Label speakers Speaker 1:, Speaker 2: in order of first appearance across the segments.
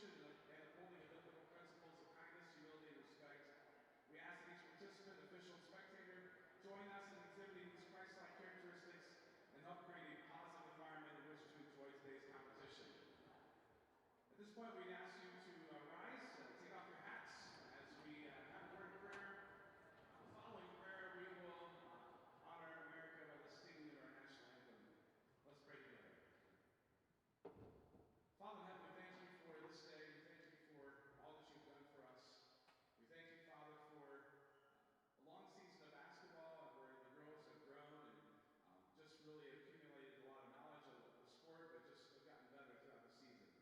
Speaker 1: competition and upholding the biblical principles of kindness, humility, and respect. We ask that each participant, official, and spectator join us in exhibiting these Christ-like characteristics and help create a positive environment in which to enjoy today's competition. At this point, we'd ask you to rise, take off your hats as we have a word of prayer. Following prayer, we will honor America by the singing of our national anthem. Let's pray together. Father in heaven, we thank you for this day. We thank you for all that you've done for us. We thank you, Father, for a long season of basketball where the girls have grown and just really accumulated a lot of knowledge of the sport, but just have gotten better throughout the season.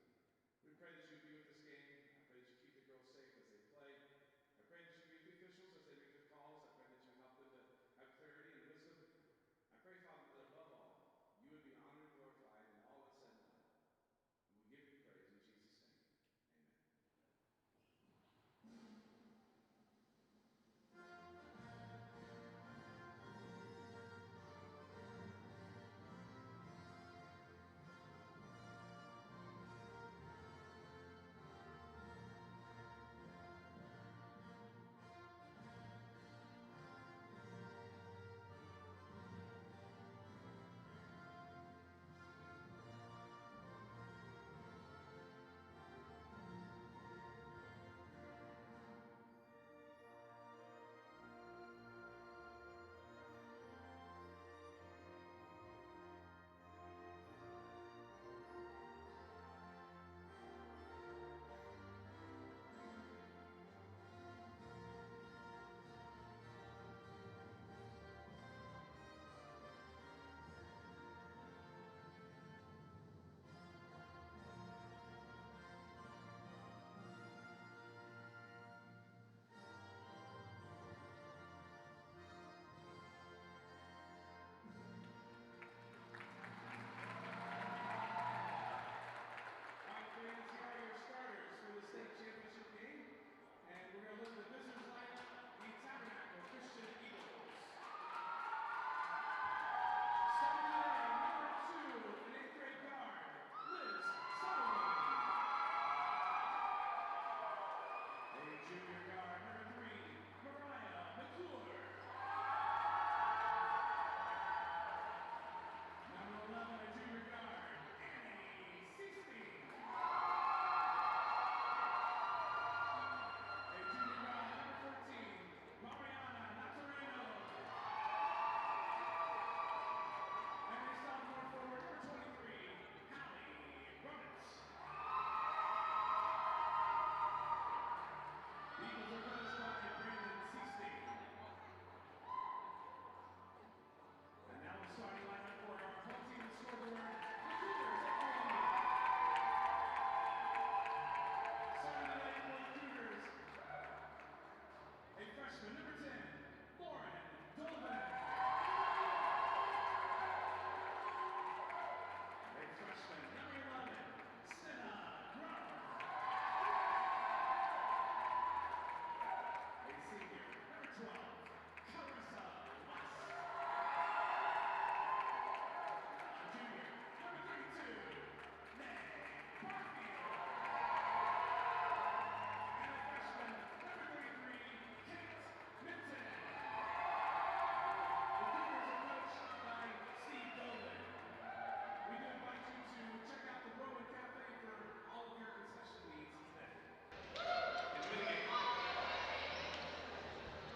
Speaker 1: We pray that you be with this game. I pray that you keep the girls safe as they play. I pray that you be with the officials as they make their calls. I pray that you help them to have clarity and wisdom. I pray, Father, that above all, you would be honored and glorified in all that's said and done. And we give you praise in Jesus' name. Amen.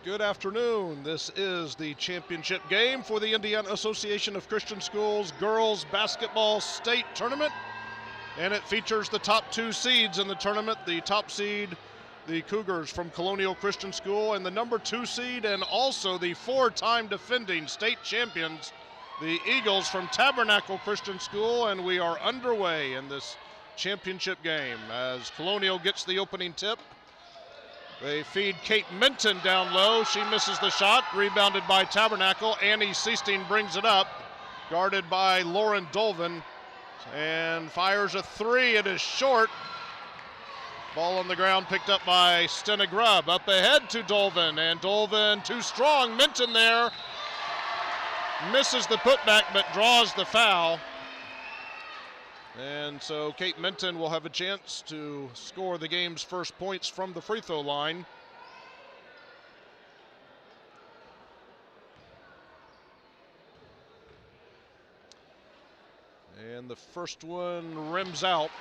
Speaker 2: Good afternoon. This is the championship game for the Indiana Association of Christian Schools Girls Basketball State Tournament. And it features the top two seeds in the tournament. The top seed, the Cougars from Colonial Christian School, and the number 2 seed and also the 4-time defending state champions, the Eagles from Tabernacle Christian School. And we are underway in this championship game as Colonial gets the opening tip. They feed Kate Minton down low. She misses the shot. Rebounded by Tabernacle. Annie Seasting brings it up. Guarded by Lauren Dolvin. And fires a 3. It is short. Ball on the ground picked up by Stena Grubb. Up ahead to Dolvin. And Dolvin too strong. Minton there. Misses the putback but draws the foul. And so Kate Minton will have a chance to score the game's first points from the free throw line. And the first one rims out.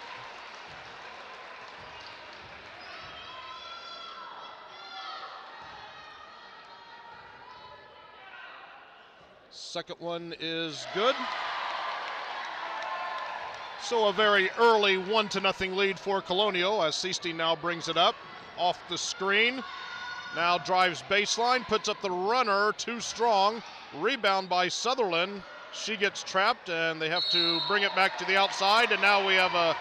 Speaker 2: Second one is good. So a very early 1-0 lead for Colonial as Seasteen now brings it up off the screen. Now drives baseline, puts up the runner, too strong. Rebound by Sutherland. She gets trapped and they have to bring it back to the outside, and now we have a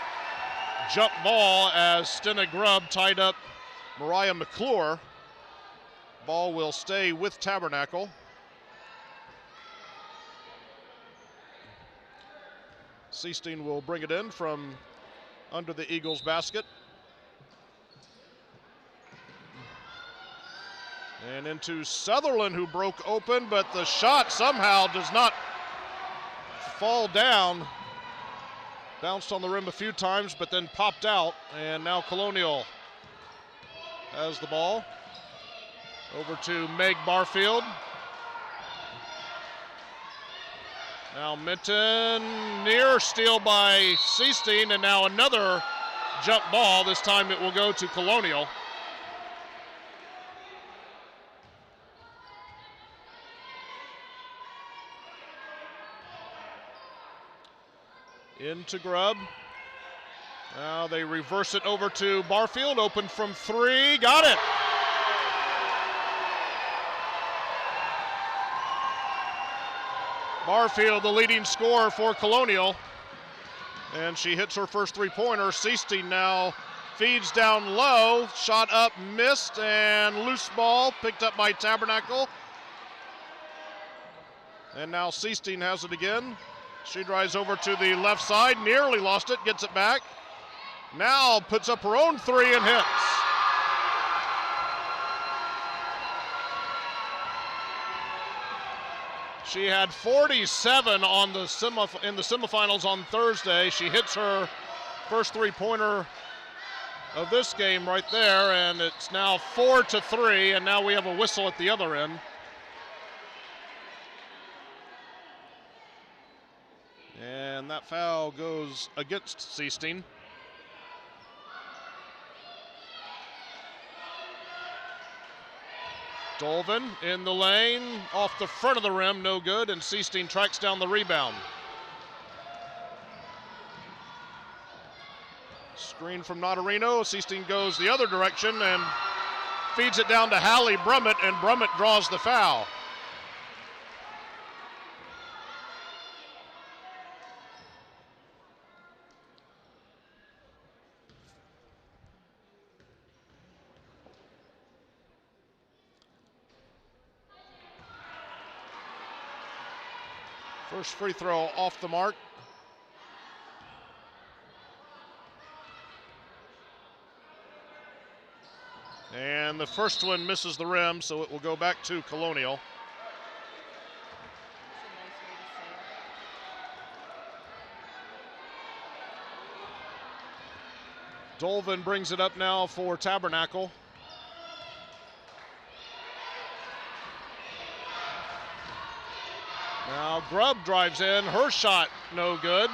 Speaker 2: jump ball as Stenna Grubb tied up Mariah McClure. Ball will stay with Tabernacle. Seasteen will bring it in from under the Eagles basket. And into Sutherland, who broke open, but the shot somehow does not fall down. Bounced on the rim a few times, but then popped out. And now Colonial has the ball. Over to Meg Barfield. Now Minton, near steal by Seasteen, and now another jump ball. This time it will go to Colonial. Into Grubb. Now they reverse it over to Barfield, open from three, got it. Barfield, the leading scorer for Colonial, and she hits her first three-pointer. Seasteen now feeds down low, shot up, missed, and loose ball picked up by Tabernacle. And now Seasteen has it again. She drives over to the left side, nearly lost it, gets it back. Now puts up her own three and hits. She had 47 on the in the semifinals on Thursday. She hits her first three-pointer of this game right there, and it's now 4-3, and now we have a whistle at the other end. And that foul goes against Seasteen. Dolvin in the lane, off the front of the rim, no good, and Seasteen tracks down the rebound. Screen from Notarino, Seasteen goes the other direction and feeds it down to Hallie Brummett, and Brummett draws the foul. First free throw off the mark. And the first one misses the rim, so it will go back to Colonial. Dolvin brings it up now for Tabernacle. Now Grubb drives in, her shot no good.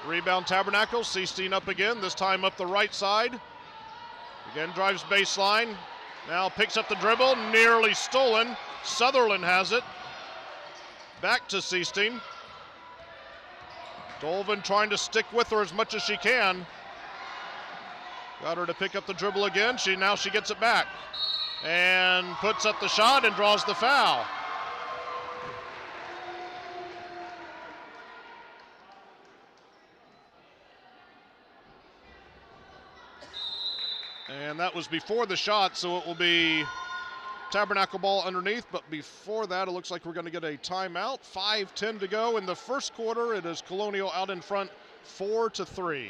Speaker 2: Rebound Tabernacle, Seasteen up again, this time up the right side. Again drives baseline, now picks up the dribble, nearly stolen. Sutherland has it. Back to Seasteen. Dolvin trying to stick with her as much as she can. Got her to pick up the dribble again, now she gets it back. And puts up the shot and draws the foul. And that was before the shot, so it will be Tabernacle ball underneath, but before that, it looks like we're going to get a timeout. 5:10 to go in the first quarter. It is Colonial out in front, 4-3.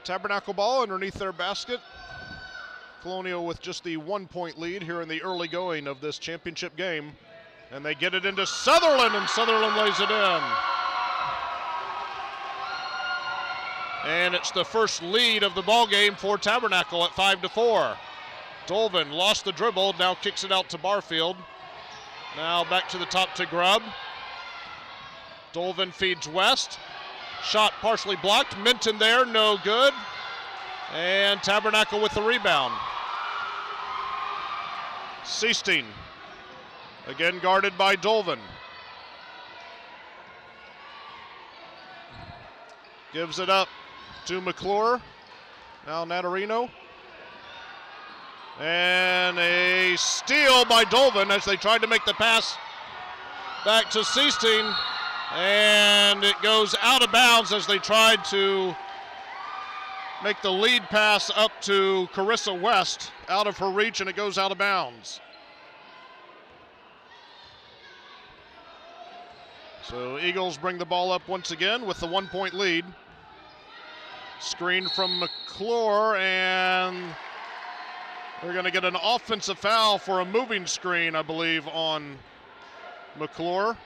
Speaker 2: Tabernacle ball underneath their basket. Colonial with just the 1-point lead here in the early going of this championship game. And they get it into Sutherland, and Sutherland lays it in. And it's the first lead of the ball game for Tabernacle at 5-4. Dolvin lost the dribble, now kicks it out to Barfield. Now back to the top to Grubb. Dolvin feeds West. Shot partially blocked. Minton there, no good. And Tabernacle with the rebound. Seasteen, again guarded by Dolvin. Gives it up to McClure. Now Natarino. And a steal by Dolvin as they tried to make the pass back to Seasteen. And it goes out of bounds as they tried to make the lead pass up to Carissa West, out of her reach, and it goes out of bounds. So Eagles bring the ball up once again with the 1-point lead. Screen from McClure, and they're going to get an offensive foul for a moving screen, I believe, on McClure.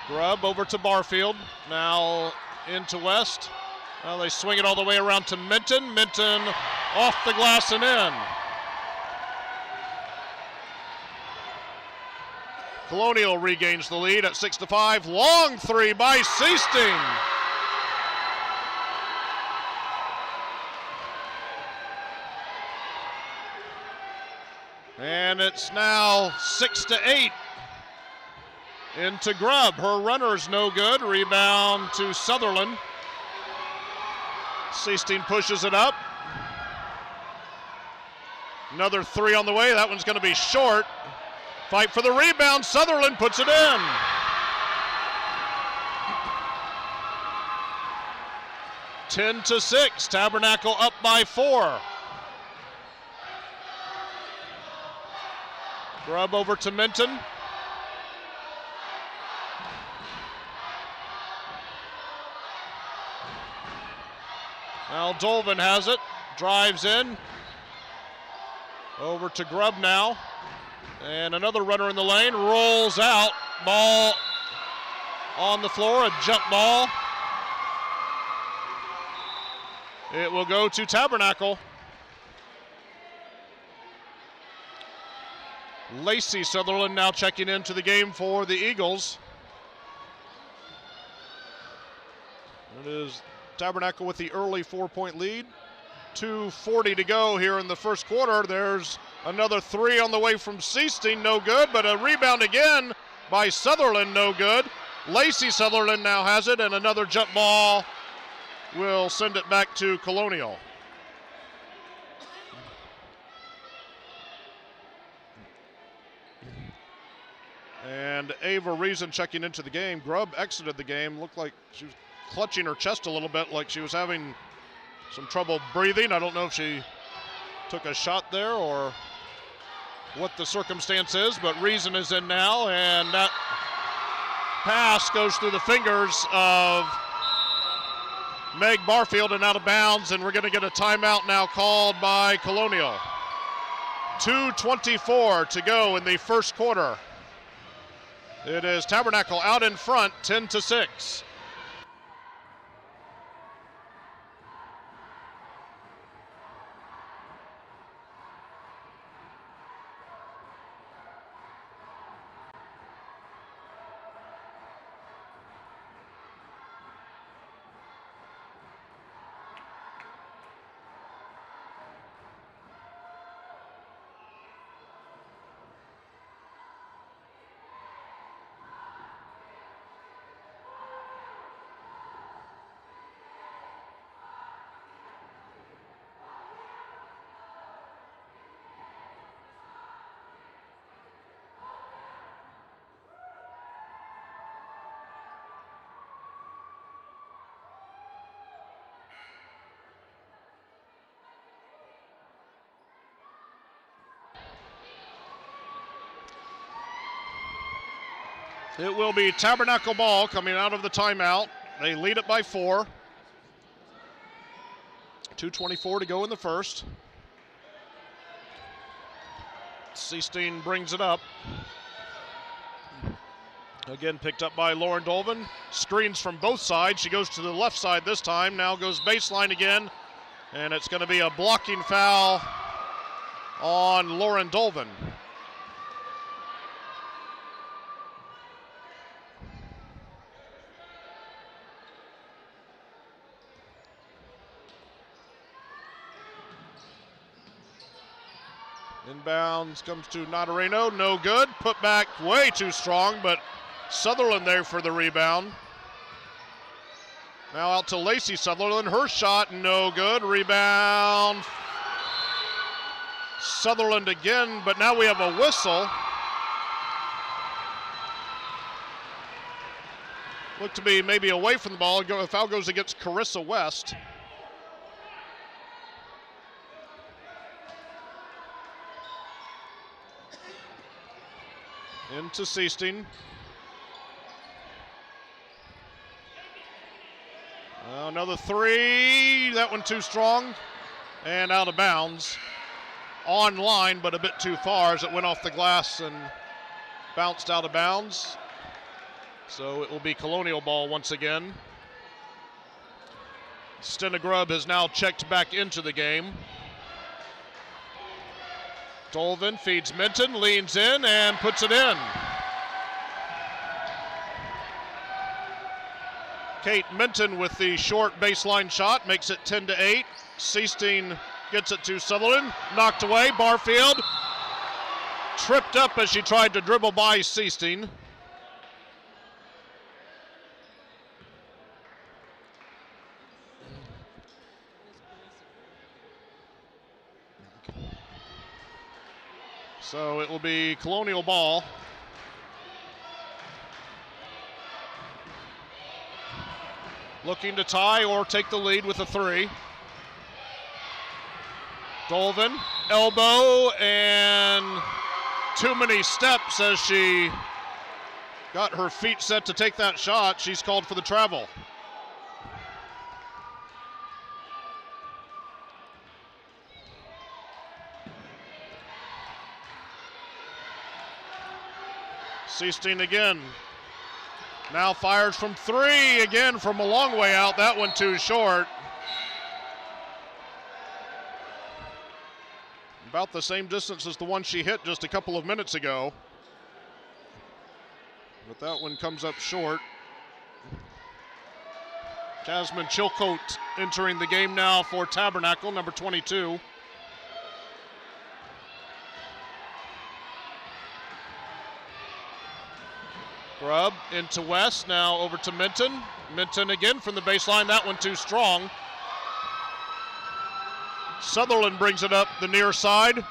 Speaker 2: Grubb over to Barfield, now into West. Now they swing it all the way around to Minton. Minton off the glass and in. Colonial regains the lead at 6-5. Long three by Seasteen. And it's now 6-8. Into Grubb. Her runner's no good. Rebound to Sutherland. Seasteen pushes it up. Another three on the way. That one's going to be short. Fight for the rebound. Sutherland puts it in. Ten to 6. Tabernacle up by 4. Grubb over to Minton. Now Dolvin has it, drives in, over to Grubb now, and another runner in the lane, rolls out, ball on the floor, a jump ball. It will go to Tabernacle. Lacey Sutherland now checking into the game for the Eagles. It is Tabernacle with the early 4-point lead. 2:40 to go here in the first quarter. There's another three on the way from Seasteen, no good, but a rebound again by Sutherland, no good. Lacey Sutherland now has it, and another jump ball will send it back to Colonial. And Ava Reason checking into the game. Grubb exited the game, looked like she was clutching her chest a little bit, like she was having some trouble breathing. I don't know if she took a shot there or what the circumstance is, but Reason is in now, and that pass goes through the fingers of Meg Barfield and out of bounds, and we're going to get a timeout now called by Colonial. 2:24 to go in the first quarter. It is Tabernacle out in front, 10 to 6. It will be Tabernacle ball coming out of the timeout. They lead it by 4. 2:24 to go in the first. Seestein brings it up. Again, picked up by Lauren Dolvin. Screens from both sides. She goes to the left side this time. Now goes baseline again. And it's going to be a blocking foul on Lauren Dolvin. Inbounds comes to Nadareno, no good. Put back way too strong, but Sutherland there for the rebound. Now out to Lacey Sutherland, her shot no good. Rebound. Sutherland again, but now we have a whistle. Looked to be maybe away from the ball. The foul goes against Carissa West. Into Seestein. Another 3. That one too strong. And out of bounds. On line, but a bit too far as it went off the glass and bounced out of bounds. So it will be Colonial ball once again. Stenogrub has now checked back into the game. Dolvin feeds Minton, leans in, and puts it in. Kate Minton with the short baseline shot makes it 10-8. Seestein gets it to Sutherland, knocked away. Barfield tripped up as she tried to dribble by Seestein. So it will be Colonial ball. Looking to tie or take the lead with a 3. Dolvin, elbow, and too many steps as she got her feet set to take that shot. She's called for the travel. Seestein again. Now fires from 3 again from a long way out. That one too short. About the same distance as the one she hit just a couple of minutes ago. But that one comes up short. Jasmine Chilcote entering the game now for Tabernacle, number 22. Grubb into West, now over to Minton. Minton again from the baseline, that one too strong. Sutherland brings it up the near side.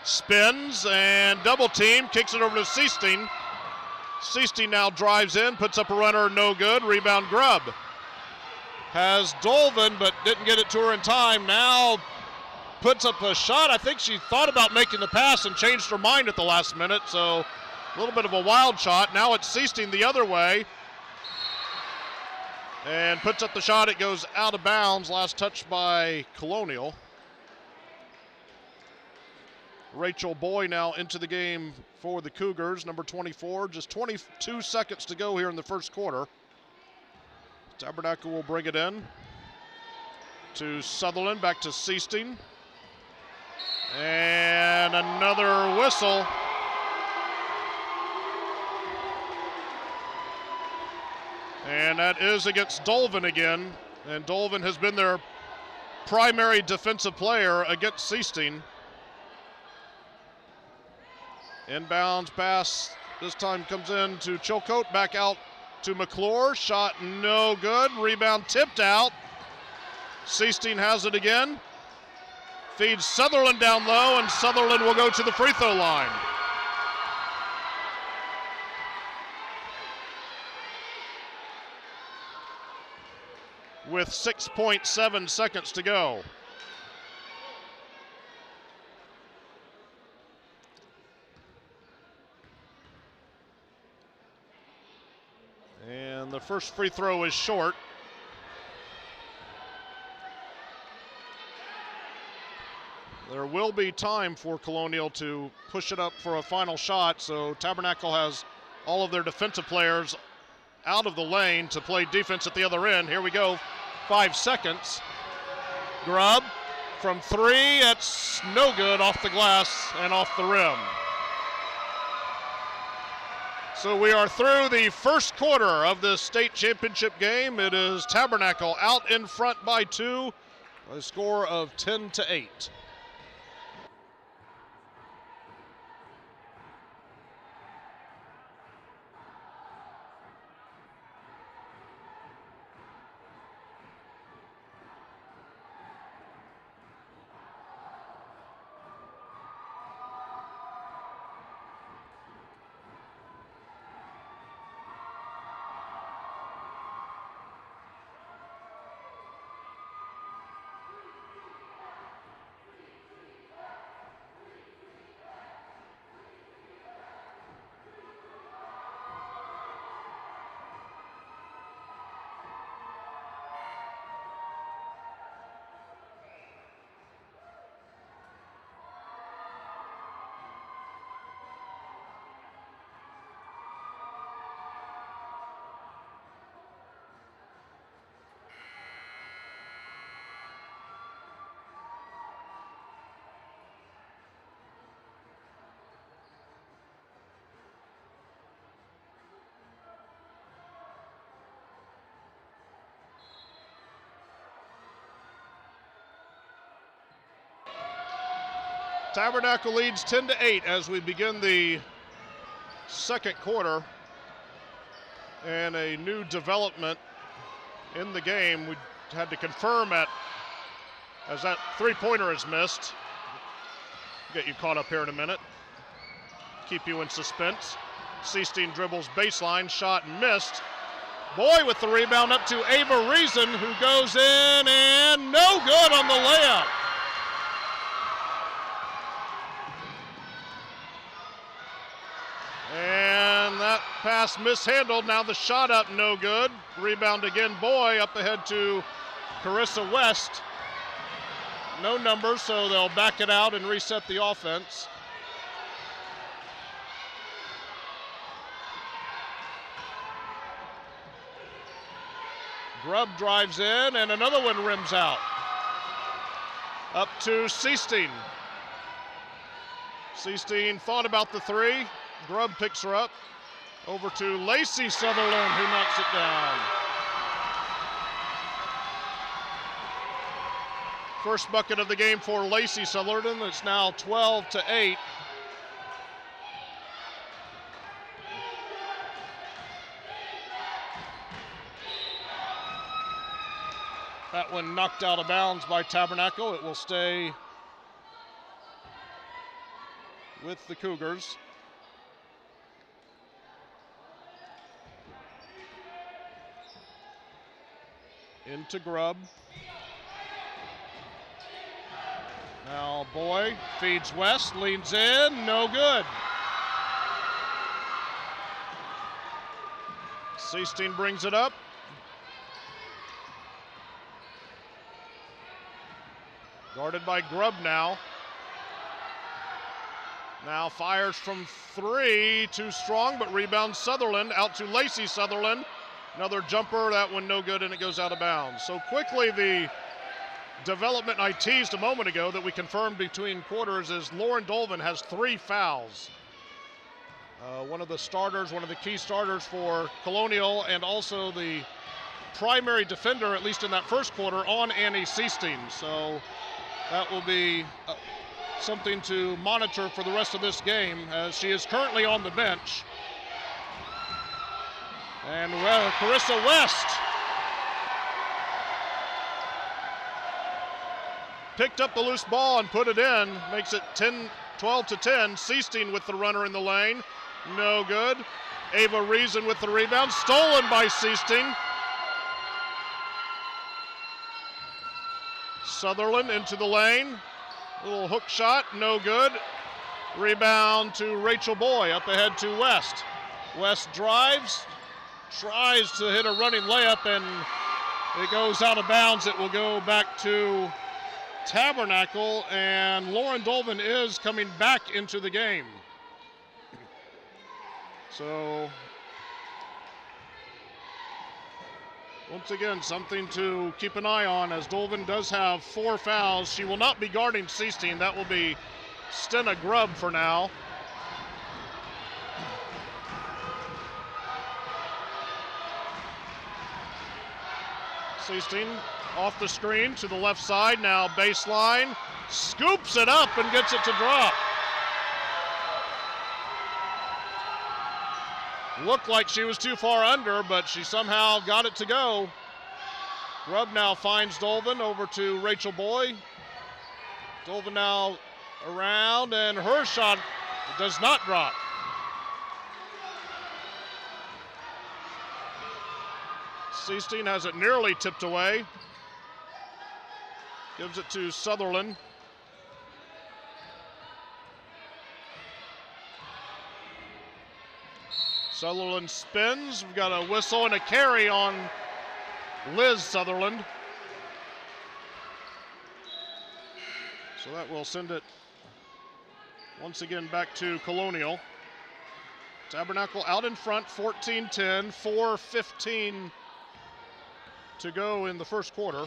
Speaker 2: Spins and double team, kicks it over to Seestein. Seestein now drives in, puts up a runner, no good. Rebound Grubb. Has Dolvin, but didn't get it to her in time. Now puts up a shot. I think she thought about making the pass and changed her mind at the last minute, so a little bit of a wild shot. Now it's Seestein the other way. And puts up the shot. It goes out of bounds. Last touch by Colonial. Rachel Boy now into the game for the Cougars, number 24. Just 22 seconds to go here in the first quarter. Tabernacle will bring it in to Sutherland, back to Seestein. And another whistle. And that is against Dolvin again. And Dolvin has been their primary defensive player against Seestein. Inbounds pass this time comes in to Chilcote, back out to McClure. Shot no good. Rebound tipped out. Seestein has it again. Feeds Sutherland down low, and Sutherland will go to the free throw line. With 6.7 seconds to go. the first free throw is short. There will be time for Colonial to push it up for a final shot, so Tabernacle has all of their defensive players out of the lane to play defense at the other end. Here we go, 5 seconds. Grubb from three, it's no good, off the glass and off the rim. So we are through the first quarter of the state championship game. It is Tabernacle out in front by 2, a score of 10-8. Tabernacle leads 10-8 as we begin the second quarter. And a new development in the game. We had to confirm as that three-pointer is missed. Get you caught up here in a minute. Keep you in suspense. Seestein dribbles baseline, shot missed. Boy with the rebound up to Ava Reason, who goes in and no good on the layup. And that pass mishandled. Now the shot up, no good. Rebound again, Boy up ahead to Carissa West. No numbers, so they'll back it out and reset the offense. Grubb drives in, and another one rims out. Up to Seestein. Seestein thought about the three. Grubb picks her up. Over to Lacey Sutherland, who knocks it down. First bucket of the game for Lacey Sutherland. It's now 12-8. That one knocked out of bounds by Tabernacle. It will stay with the Cougars. Into Grubb. Now Boy feeds West, leans in, no good. Seestein brings it up. Guarded by Grubb now. Now fires from three, too strong, but rebounds Sutherland, out to Lacey Sutherland. Another jumper, that one no good, and it goes out of bounds. So quickly, the development I teased a moment ago that we confirmed between quarters is Lauren Dolvin has 3 fouls. One of the starters, one of the key starters for Colonial, and also the primary defender, at least in that first quarter, on Annie Seestein. So that will be something to monitor for the rest of this game, as she is currently on the bench. And Carissa West picked up the loose ball and put it in, makes it 12-10. Seestein with the runner in the lane, no good. Ava Reason with the rebound, stolen by Seestein. Sutherland into the lane, little hook shot, no good. Rebound to Rachel Boy, up ahead to West. West drives, tries to hit a running layup, and it goes out of bounds. It will go back to Tabernacle, and Lauren Dolvin is coming back into the game. So, once again, something to keep an eye on, as Dolvin does have 4 fouls. She will not be guarding Seestein. That will be Stenna Grubb for now. Seestein off the screen to the left side, now baseline, scoops it up and gets it to drop. Looked like she was too far under, but she somehow got it to go. Grubb now finds Dolvin over to Rachel Boy. Dolvin now around, and her shot does not drop. Seestein has it nearly tipped away. Gives it to Sutherland. Sutherland spins. We've got a whistle and a carry on Liz Sutherland. So that will send it once again back to Colonial. Tabernacle out in front, 14-10, 4:15 to go in the first quarter.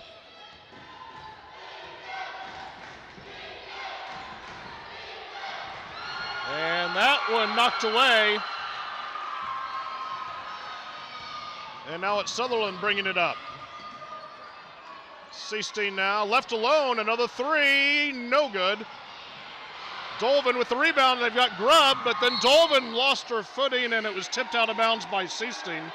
Speaker 2: And that one knocked away. And now it's Sutherland bringing it up. Seestein now left alone, another 3, no good. Dolvin with the rebound, they've got Grubb, but then Dolvin lost her footing and it was tipped out of bounds by Seestein.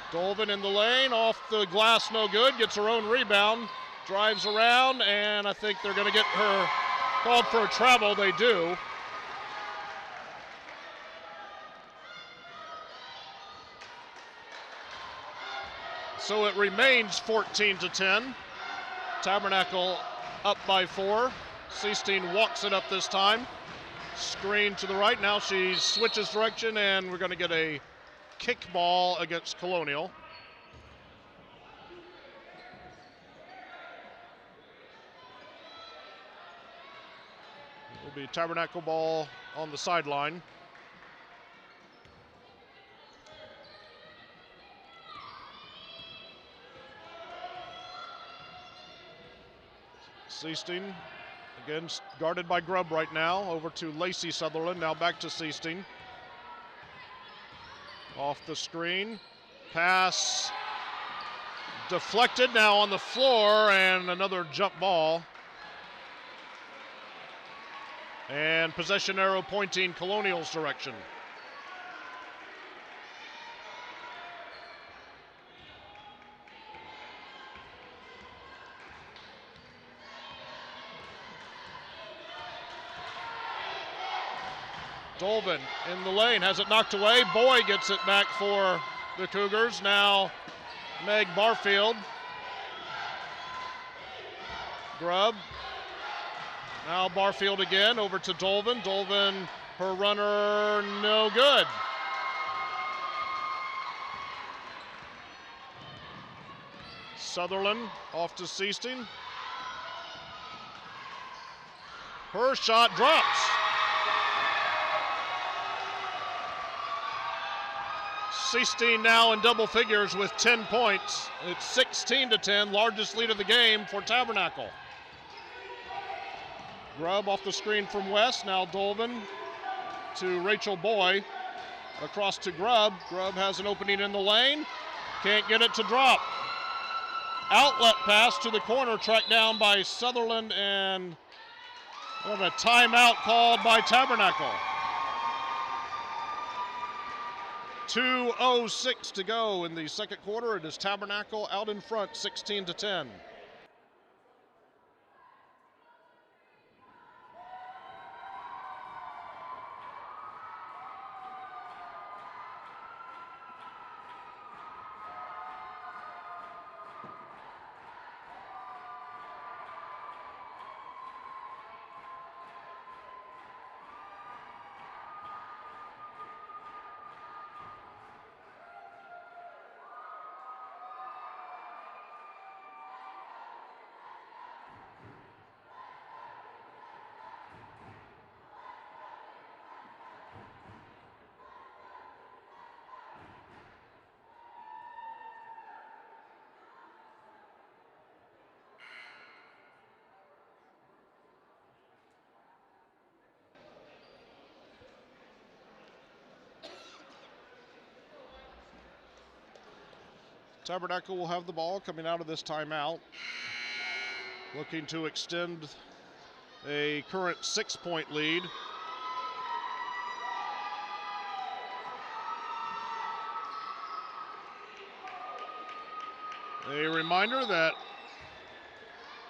Speaker 2: Dolvin in the lane, off the glass, no good, gets her own rebound, drives around, and I think they're going to get her called for a travel. They do. So it remains 14-10. Tabernacle up by 4. Seestein walks it up this time. Screen to the right. Now she switches direction, and we're going to get a kick ball against Colonial. It will be Tabernacle ball on the sideline. Seestein again guarded by Grubb right now. Over to Lacey Sutherland. Now back to Seestein. Off the screen, pass deflected, now on the floor, and another jump ball. And possession arrow pointing Colonial's direction. Dolvin in the lane, has it knocked away. Boy gets it back for the Cougars. Now Meg Barfield. Grubb. Now Barfield again, over to Dolvin. Dolvin, her runner, no good. Sutherland off to Seestein. Her shot drops. Seestein now in double figures with 10 points. It's 16-10, largest lead of the game for Tabernacle. Grubb off the screen from West. Now Dolvin to Rachel Boy. Across to Grubb. Grubb has an opening in the lane. Can't get it to drop. Outlet pass to the corner, tracked down by Sutherland, and a timeout called by Tabernacle. 2:06 to go in the second quarter. It is Tabernacle out in front, 16-10. Tabernacle will have the ball coming out of this timeout, looking to extend a current 6-point lead. A reminder that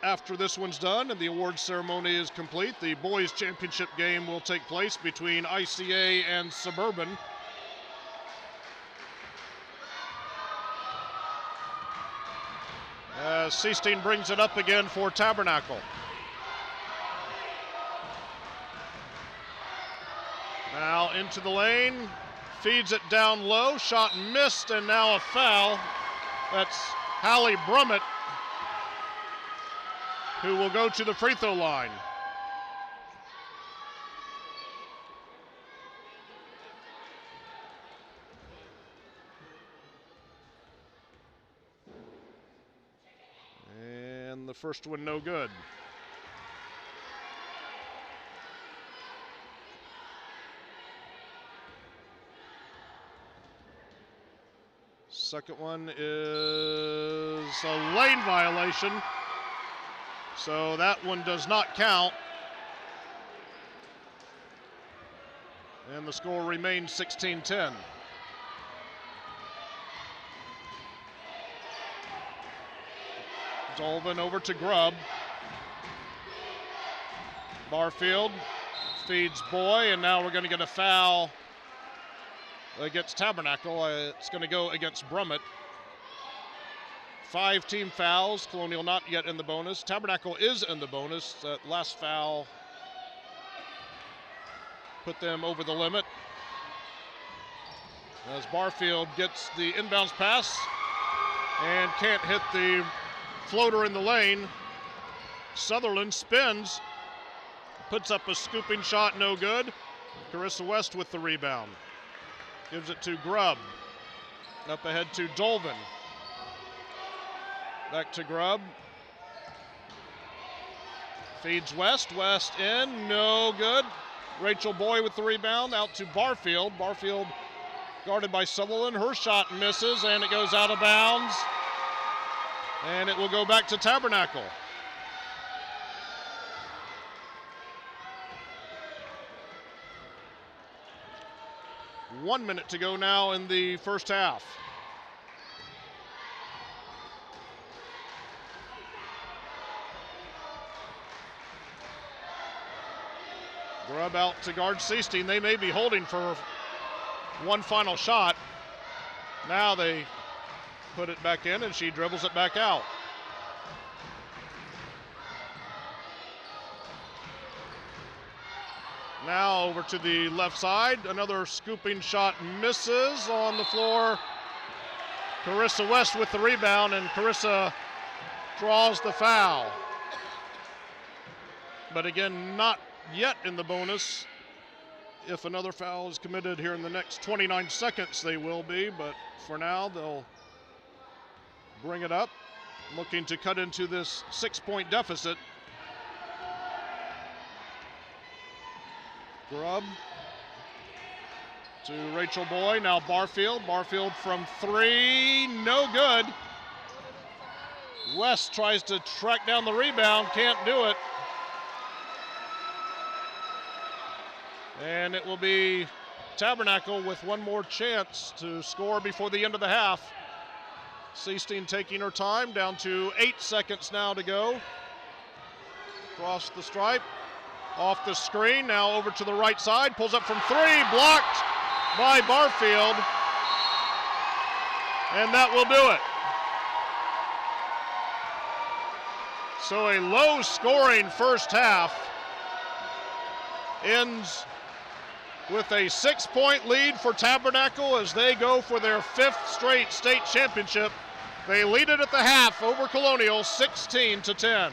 Speaker 2: after this one's done and the awards ceremony is complete, the boys' championship game will take place between ICA and Suburban. Seasteen brings it up again for Tabernacle. Now into the lane, feeds it down low, shot missed, and now a foul. That's Hallie Brummett, who will go to the free throw line. And the first one no good. Second one is a lane violation, so that one does not count. And the score remains 16-10. Dolvin over to Grubb. Barfield feeds Boy, and now we're going to get a foul against Tabernacle. It's going to go against Brummett. 5 team fouls. Colonial not yet in the bonus. Tabernacle is in the bonus. That last foul put them over the limit. As Barfield gets the inbounds pass and can't hit the floater in the lane. Sutherland spins, puts up a scooping shot, no good. Carissa West with the rebound. Gives it to Grubb. Up ahead to Dolvin. Back to Grubb. Feeds West. West in. No good. Rachel Boy with the rebound. Out to Barfield. Barfield guarded by Sutherland. Her shot misses, and it goes out of bounds. And it will go back to Tabernacle. One minute to go now in the first half. Grubb out to guard Seasteen. They may be holding for one final shot. Now they put it back in, and she dribbles it back out. Now over to the left side. Another scooping shot misses on the floor. Carissa West with the rebound, and Carissa draws the foul. But again, not yet in the bonus. If another foul is committed here in the next 29 seconds, they will be. But for now, they'll bring it up, looking to cut into this 6-point deficit. Grubb to Rachel Boy, now Barfield. Barfield from 3, no good. West tries to track down the rebound, can't do it. And it will be Tabernacle with one more chance to score before the end of the half. Seasteen taking her time, down to 8 seconds now to go. Across the stripe. Off the screen, now over to the right side, pulls up from 3, blocked by Barfield, and that will do it. So a low-scoring first half ends with a 6-point lead for Tabernacle as they go for their 5th straight state championship. They lead it at the half over Colonial, 16-10.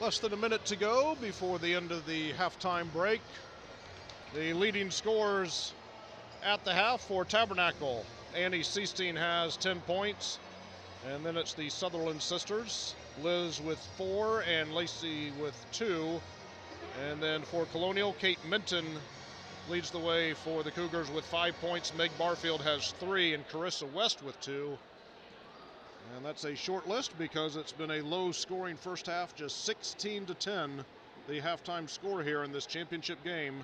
Speaker 2: Less than a minute to go before the end of the halftime break. The leading scorers at the half for Tabernacle. Annie Seestein has 10 points. And then it's the Sutherland sisters, Liz with 4 and Lacey with 2. And then for Colonial, Kate Minton leads the way for the Cougars with 5 points. Meg Barfield has 3 and Carissa West with 2. And that's a short list because it's been a low-scoring first half, just 16-10, the halftime score here in this championship game.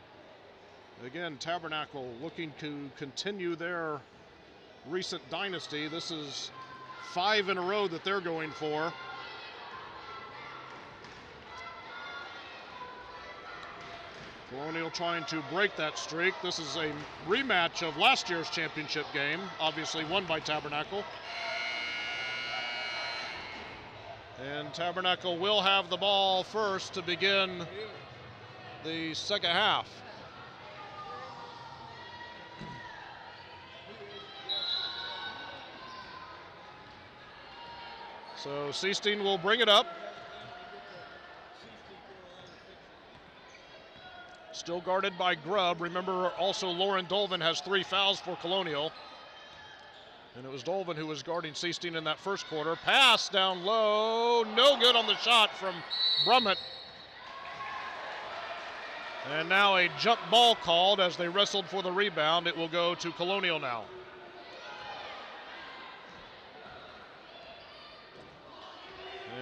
Speaker 2: Again, Tabernacle looking to continue their recent dynasty. This is 5 in a row that they're going for. Colonial trying to break that streak. This is a rematch of last year's championship game, obviously won by Tabernacle. And Tabernacle will have the ball first to begin the second half. So Seestein will bring it up. Still guarded by Grubb. Remember, also Lauren Dolvin has 3 fouls for Colonial. And it was Dolvin who was guarding Seestein in that first quarter. Pass down low, no good on the shot from Brummett. And now a jump ball called as they wrestled for the rebound. It will go to Colonial now.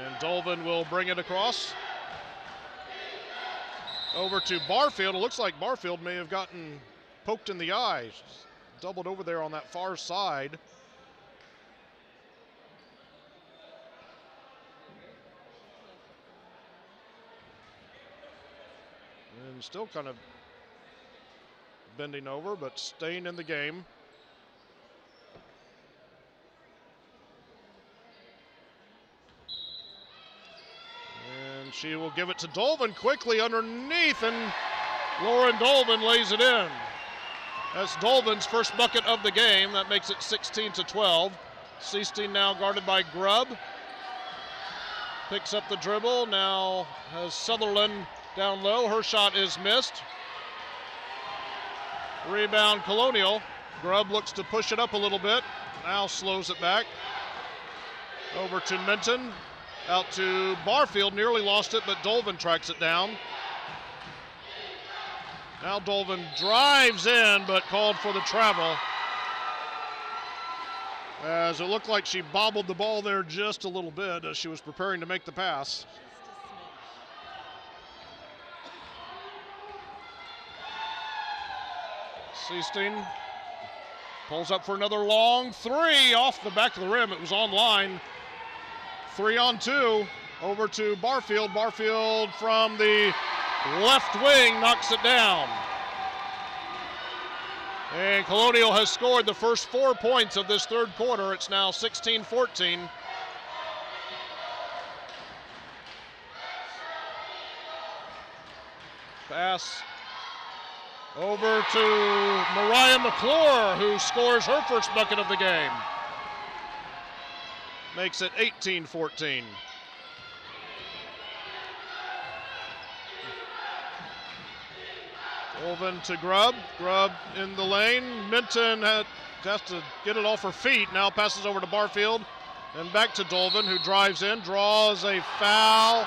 Speaker 2: And Dolvin will bring it across. Over to Barfield. It looks like Barfield may have gotten poked in the eye. Doubled over there on that far side. And still kind of bending over, but staying in the game. And she will give it to Dolvin quickly underneath, and Lauren Dolvin lays it in. That's Dolvin's first bucket of the game. That makes it 16-12. Seestein now guarded by Grubb. Picks up the dribble, now has Sutherland down low. Her shot is missed. Rebound Colonial. Grubb looks to push it up a little bit. Now slows it back. Over to Minton. Out to Barfield. Nearly lost it, but Dolvin tracks it down. Now Dolvin drives in, but called for the travel. As it looked like she bobbled the ball there just a little bit as she was preparing to make the pass. Seestein pulls up for another long 3 off the back of the rim. It was on line. 3 on 2. Over to Barfield. Barfield from the left wing knocks it down. And Colonial has scored the first 4 points of this third quarter. It's now 16-14. Pass over to Mariah McClure, who scores her first bucket of the game. Makes it 18-14. Dolvin to Grubb. Grubb in the lane. Minton has to get it off her feet. Now passes over to Barfield. And back to Dolvin, who drives in, draws a foul.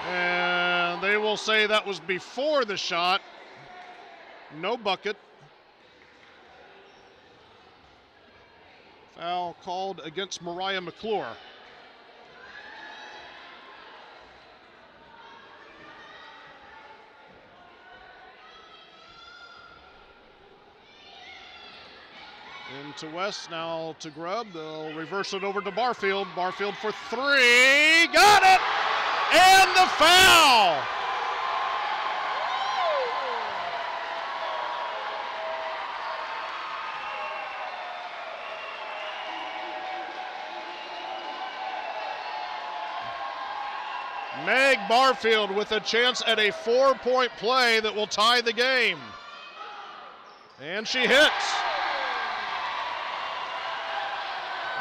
Speaker 2: And they will say that was before the shot. No bucket. Foul called against Mariah McClure. Into West, now to Grubb. They'll reverse it over to Barfield. Barfield for 3. Got it! And the foul! Meg Barfield with a chance at a 4-point play that will tie the game. And she hits.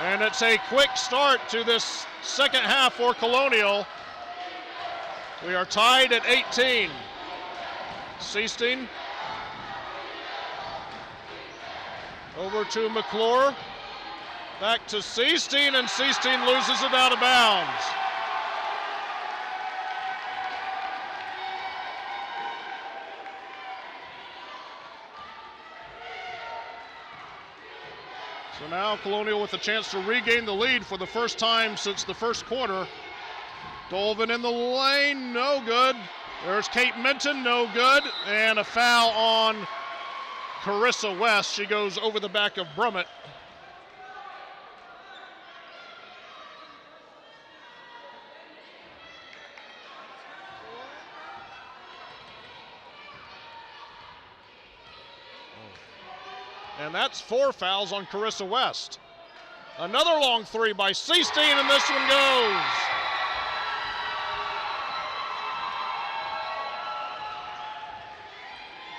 Speaker 2: And it's a quick start to this second half for Colonial. We are tied at 18. Seasteen over to McClure. Back to Seasteen, and Seasteen loses it out of bounds. So now Colonial with a chance to regain the lead for the first time since the first quarter. Dolvin in the lane, no good. There's Kate Minton, no good. And a foul on Carissa West. She goes over the back of Brummett. And that's 4 fouls on Carissa West. Another long three by Seasteen, and this one goes.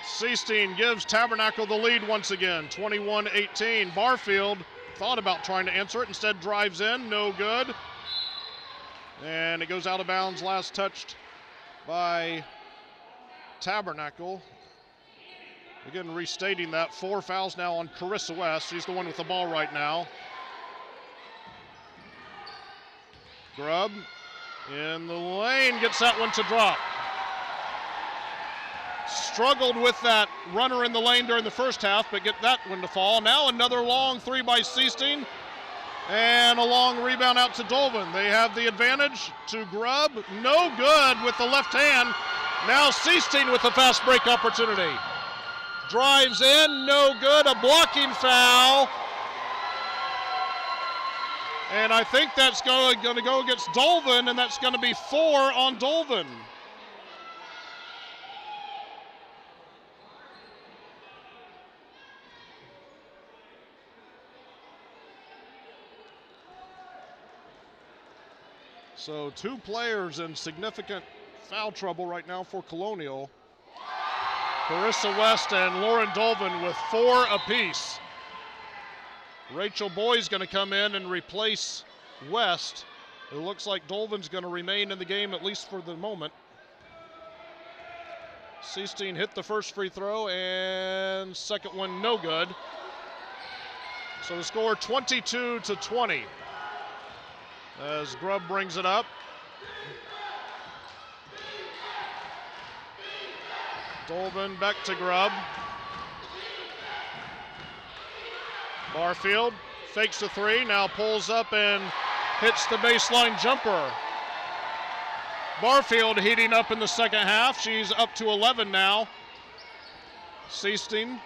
Speaker 2: Seasteen gives Tabernacle the lead once again, 21-18. Barfield thought about trying to answer it, instead drives in, no good. And it goes out of bounds, last touched by Tabernacle. Again, restating that, 4 fouls now on Carissa West. She's the one with the ball right now. Grubb in the lane, gets that one to drop. Struggled with that runner in the lane during the first half, but get that one to fall. Now another long three by Seasteen, and a long rebound out to Dolvin. They have the advantage to Grubb. No good with the left hand. Now Seasteen with the fast break opportunity. Drives in, no good, a blocking foul. And I think that's going to go against Dolvin, and that's going to be 4 on Dolvin. So 2 players in significant foul trouble right now for Colonial. Carissa West and Lauren Dolvin with 4 apiece. Rachel Boyd's going to come in and replace West. It looks like Dolvin's going to remain in the game, at least for the moment. Seasteen hit the first free throw, and second one no good. So the score 22-20 as Grubb brings it up. Dolvin back to Grubb. Barfield fakes the 3, now pulls up and hits the baseline jumper. Barfield heating up in the second half. She's up to 11 now. Seasteen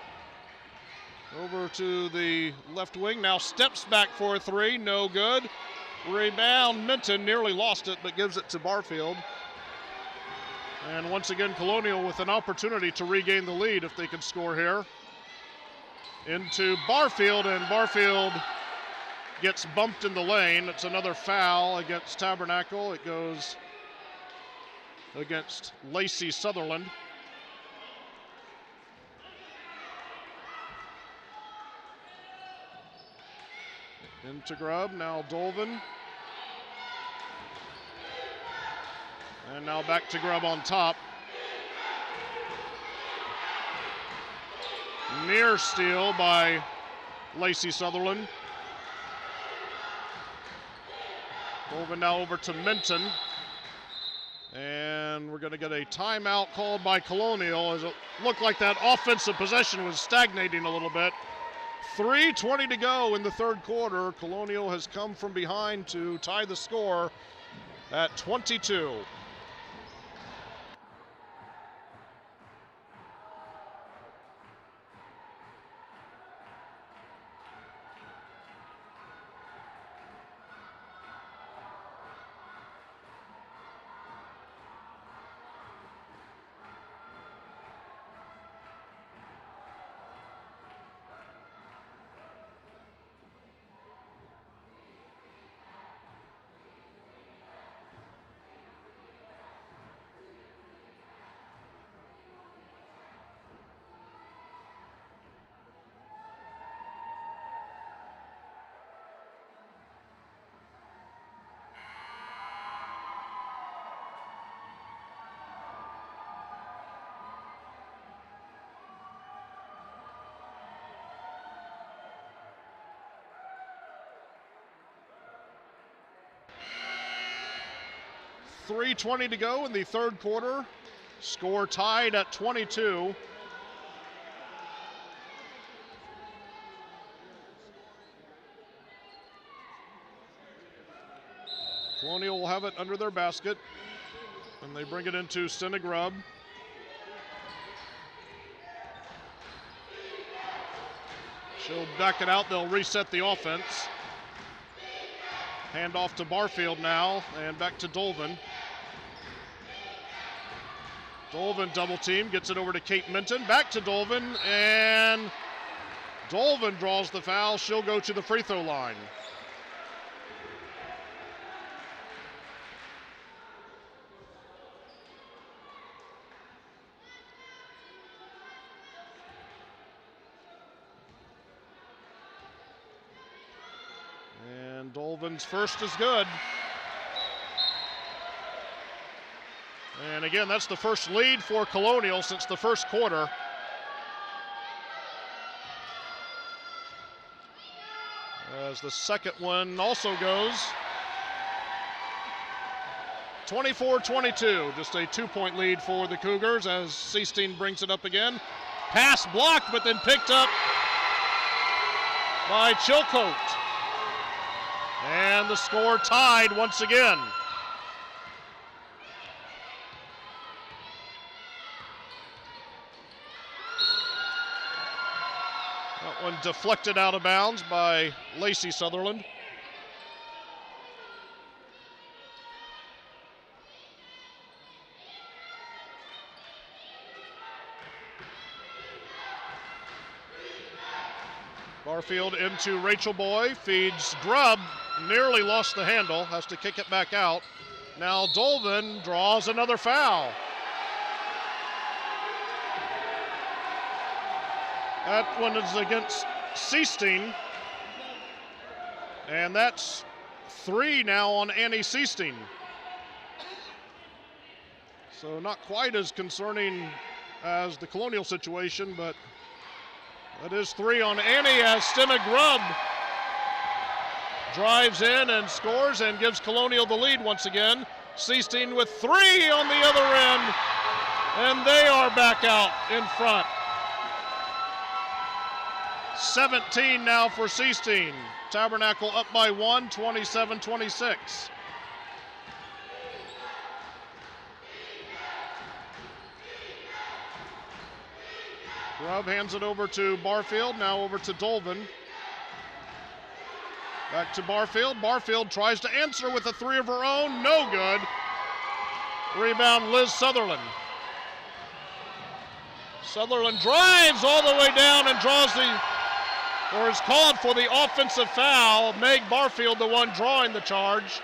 Speaker 2: over to the left wing, now steps back for a 3, no good. Rebound, Minton nearly lost it, but gives it to Barfield. And once again, Colonial with an opportunity to regain the lead if they can score here. Into Barfield, and Barfield gets bumped in the lane. It's another foul against Tabernacle. It goes against Lacey Sutherland. Into Grubb, now Dolvin. And now back to Grubb on top. Near steal by Lacey Sutherland. Dolvin now over to Minton. And we're going to get a timeout called by Colonial, as it looked like that offensive possession was stagnating a little bit. 3:20 to go in the third quarter. Colonial has come from behind to tie the score at 22. 3:20 to go in the third quarter. Score tied at 22. Colonial will have it under their basket, and they bring it into Stena Grubb. She'll back it out. They'll reset the offense. Hand off to Barfield now, and back to Dolvin. Dolvin double team, gets it over to Kate Minton. Back to Dolvin, and Dolvin draws the foul. She'll go to the free throw line. And Dolvin's first is good. And again, that's the first lead for Colonial since the first quarter. As the second one also goes. 24-22, just a 2-point lead for the Cougars as Seasteen brings it up again. Pass blocked, but then picked up by Chilcote. And the score tied once again. That one deflected out of bounds by Lacey Sutherland. Barfield into Rachel Boy, feeds Grubb, nearly lost the handle, has to kick it back out. Now Dolvin draws another foul. That one is against Seasteen, and that's 3 now on Annie Seasteen. So not quite as concerning as the Colonial situation, but that is 3 on Annie as Stena Grubb drives in and scores and gives Colonial the lead once again. Seasteen with 3 on the other end, and they are back out in front. 17 now for Seasteen. Tabernacle up by 1, 27-26. Grubb hands it over to Barfield, now over to Dolvin. Back to Barfield. Barfield tries to answer with a 3 of her own, no good. Rebound Liz Sutherland. Sutherland drives all the way down and draws or is called for the offensive foul. Meg Barfield, the one drawing the charge.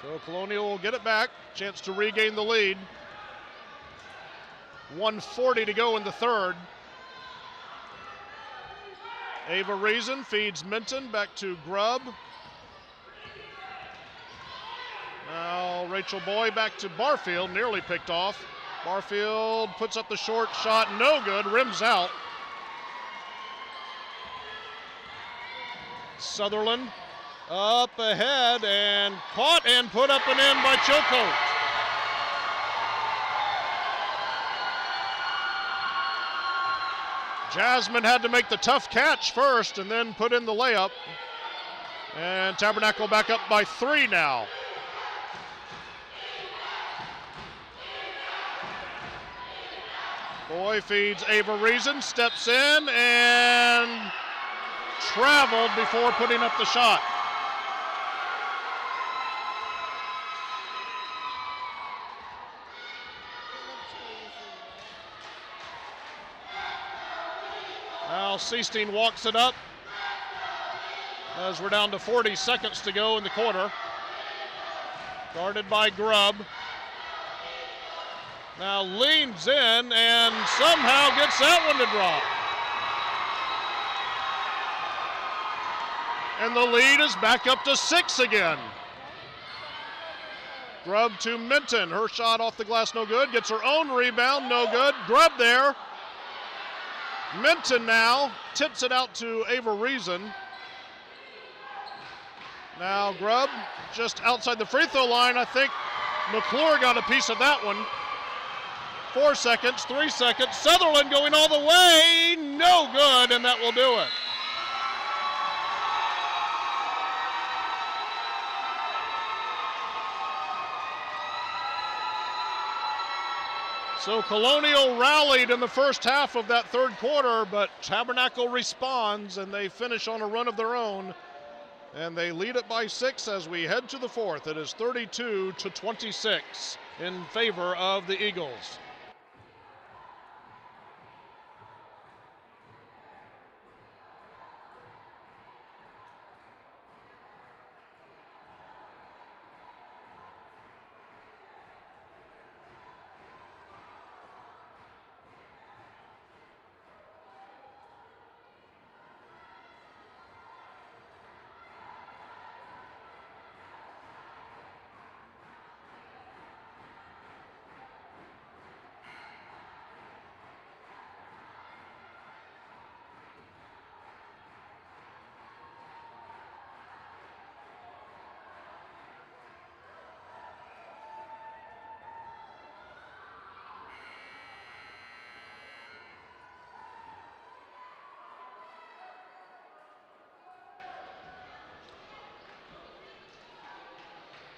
Speaker 2: So Colonial will get it back, chance to regain the lead. 1:40 to go in the third. Ava Reason feeds Minton, back to Grubb. Now Rachel Boy back to Barfield, nearly picked off. Barfield puts up the short shot, no good, rims out. Sutherland up ahead and caught and put up and in by Chilcote. Jasmine had to make the tough catch first and then put in the layup. And Tabernacle back up by 3 now. Boy feeds Ava Reason, steps in and traveled before putting up the shot. Now Seasteen walks it up as we're down to 40 seconds to go in the quarter. Guarded by Grubb. Now leans in and somehow gets that one to drop. And the lead is back up to 6 again. Grubb to Minton. Her shot off the glass, no good. Gets her own rebound, no good. Grubb there. Minton now tips it out to Ava Reason. Now Grubb just outside the free throw line. I think McClure got a piece of that one. 4 seconds, 3 seconds. Sutherland going all the way, no good, and that will do it. So Colonial rallied in the first half of that third quarter, but Tabernacle responds and they finish on a run of their own. And they lead it by 6 as we head to the fourth. It is 32-26 in favor of the Eagles.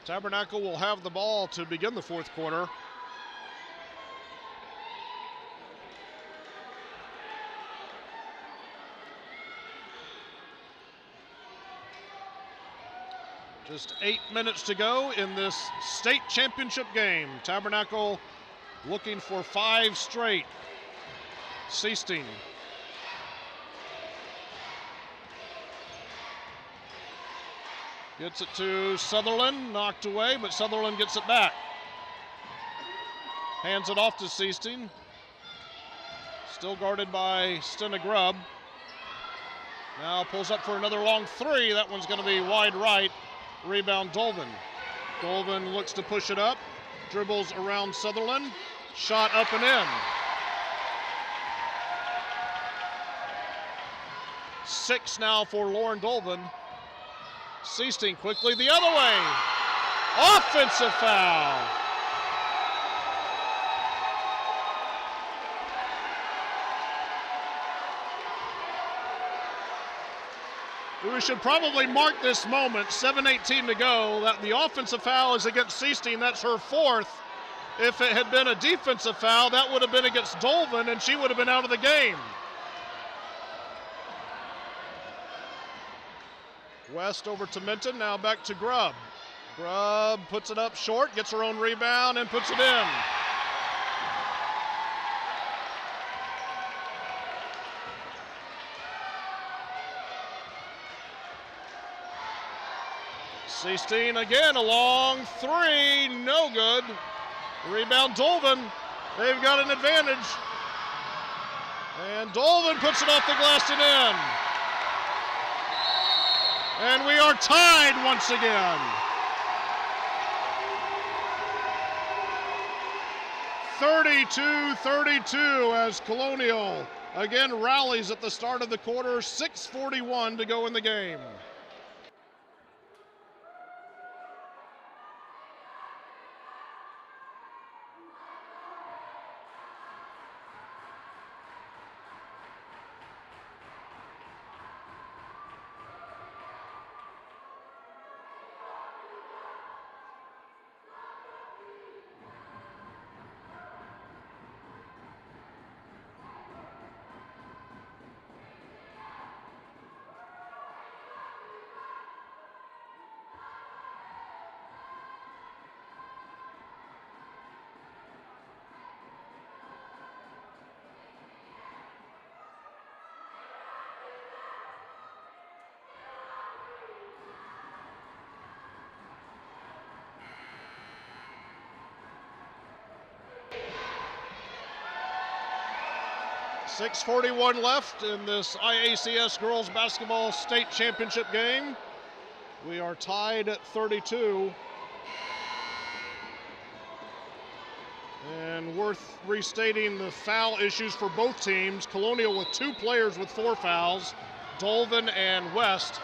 Speaker 2: Tabernacle will have the ball to begin the fourth quarter. Just 8 minutes to go in this state championship game. Tabernacle looking for 5 straight. Seasting. Gets it to Sutherland, knocked away, but Sutherland gets it back. Hands it off to Seasting. Still guarded by Stena Grubb. Now pulls up for another long 3. That one's going to be wide right. Rebound Dolvin. Dolvin looks to push it up. Dribbles around Sutherland. Shot up and in. 6 now for Lauren Dolvin. Seasting quickly the other way. Offensive foul. We should probably mark this moment, 7:18 to go, that the offensive foul is against Seasting. That's her 4th. If it had been a defensive foul, that would have been against Dolvin, and she would have been out of the game. West over to Minton, now back to Grubb. Grubb puts it up short, gets her own rebound, and puts it in. Seasting again, a long 3, no good. Rebound Dolvin, they've got an advantage. And Dolvin puts it off the glass and in. And we are tied once again. 32-32 as Colonial again rallies at the start of the quarter. 6:41 to go in the game. .641 left in this IACS Girls Basketball State Championship game. We are tied at 32. And worth restating the foul issues for both teams. Colonial with 2 players with 4 fouls, Dolvin and West.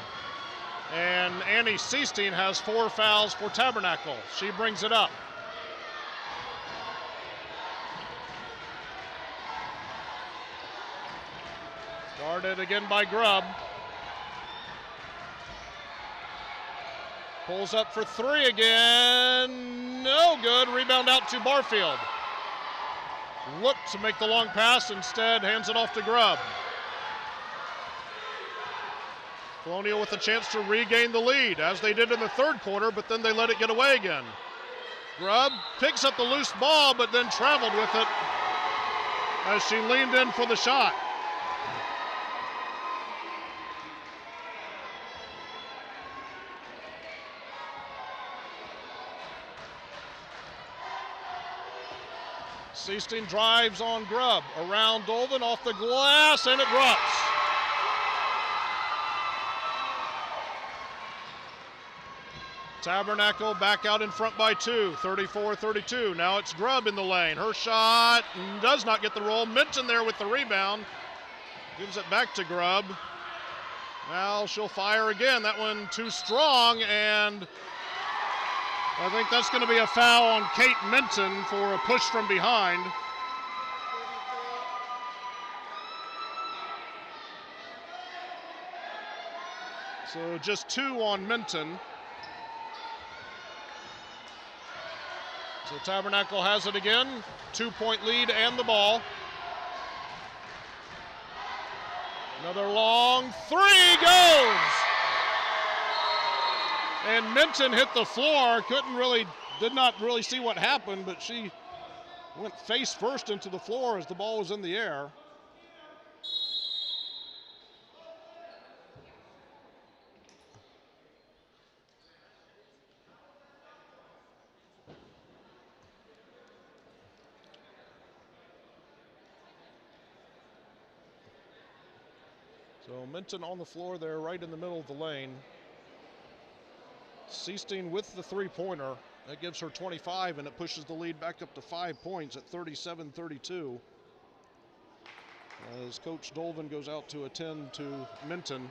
Speaker 2: And Annie Seestein has 4 fouls for Tabernacle. She brings it up. Guarded again by Grubb. Pulls up for 3 again. No good. Rebound out to Barfield. Looked to make the long pass. Instead, hands it off to Grubb. Colonial with a chance to regain the lead, as they did in the third quarter, but then they let it get away again. Grubb picks up the loose ball, but then traveled with it as she leaned in for the shot. Seestein drives on Grubb, around Dolvin, off the glass, and it drops. Tabernacle back out in front by 2, 34-32. Now it's Grubb in the lane. Her shot does not get the roll. Minton there with the rebound. Gives it back to Grubb. Now she'll fire again. That one too strong, and I think that's going to be a foul on Kate Minton for a push from behind. So just 2 on Minton. So Tabernacle has it again. 2-point lead and the ball. Another long 3 goes. And Minton hit the floor. Did not really see what happened, but she went face first into the floor as the ball was in the air. So Minton on the floor there, right in the middle of the lane. Seestein with the 3-pointer. That gives her 25, and it pushes the lead back up to 5 points at 37-32. As Coach Dolvin goes out to attend to Minton.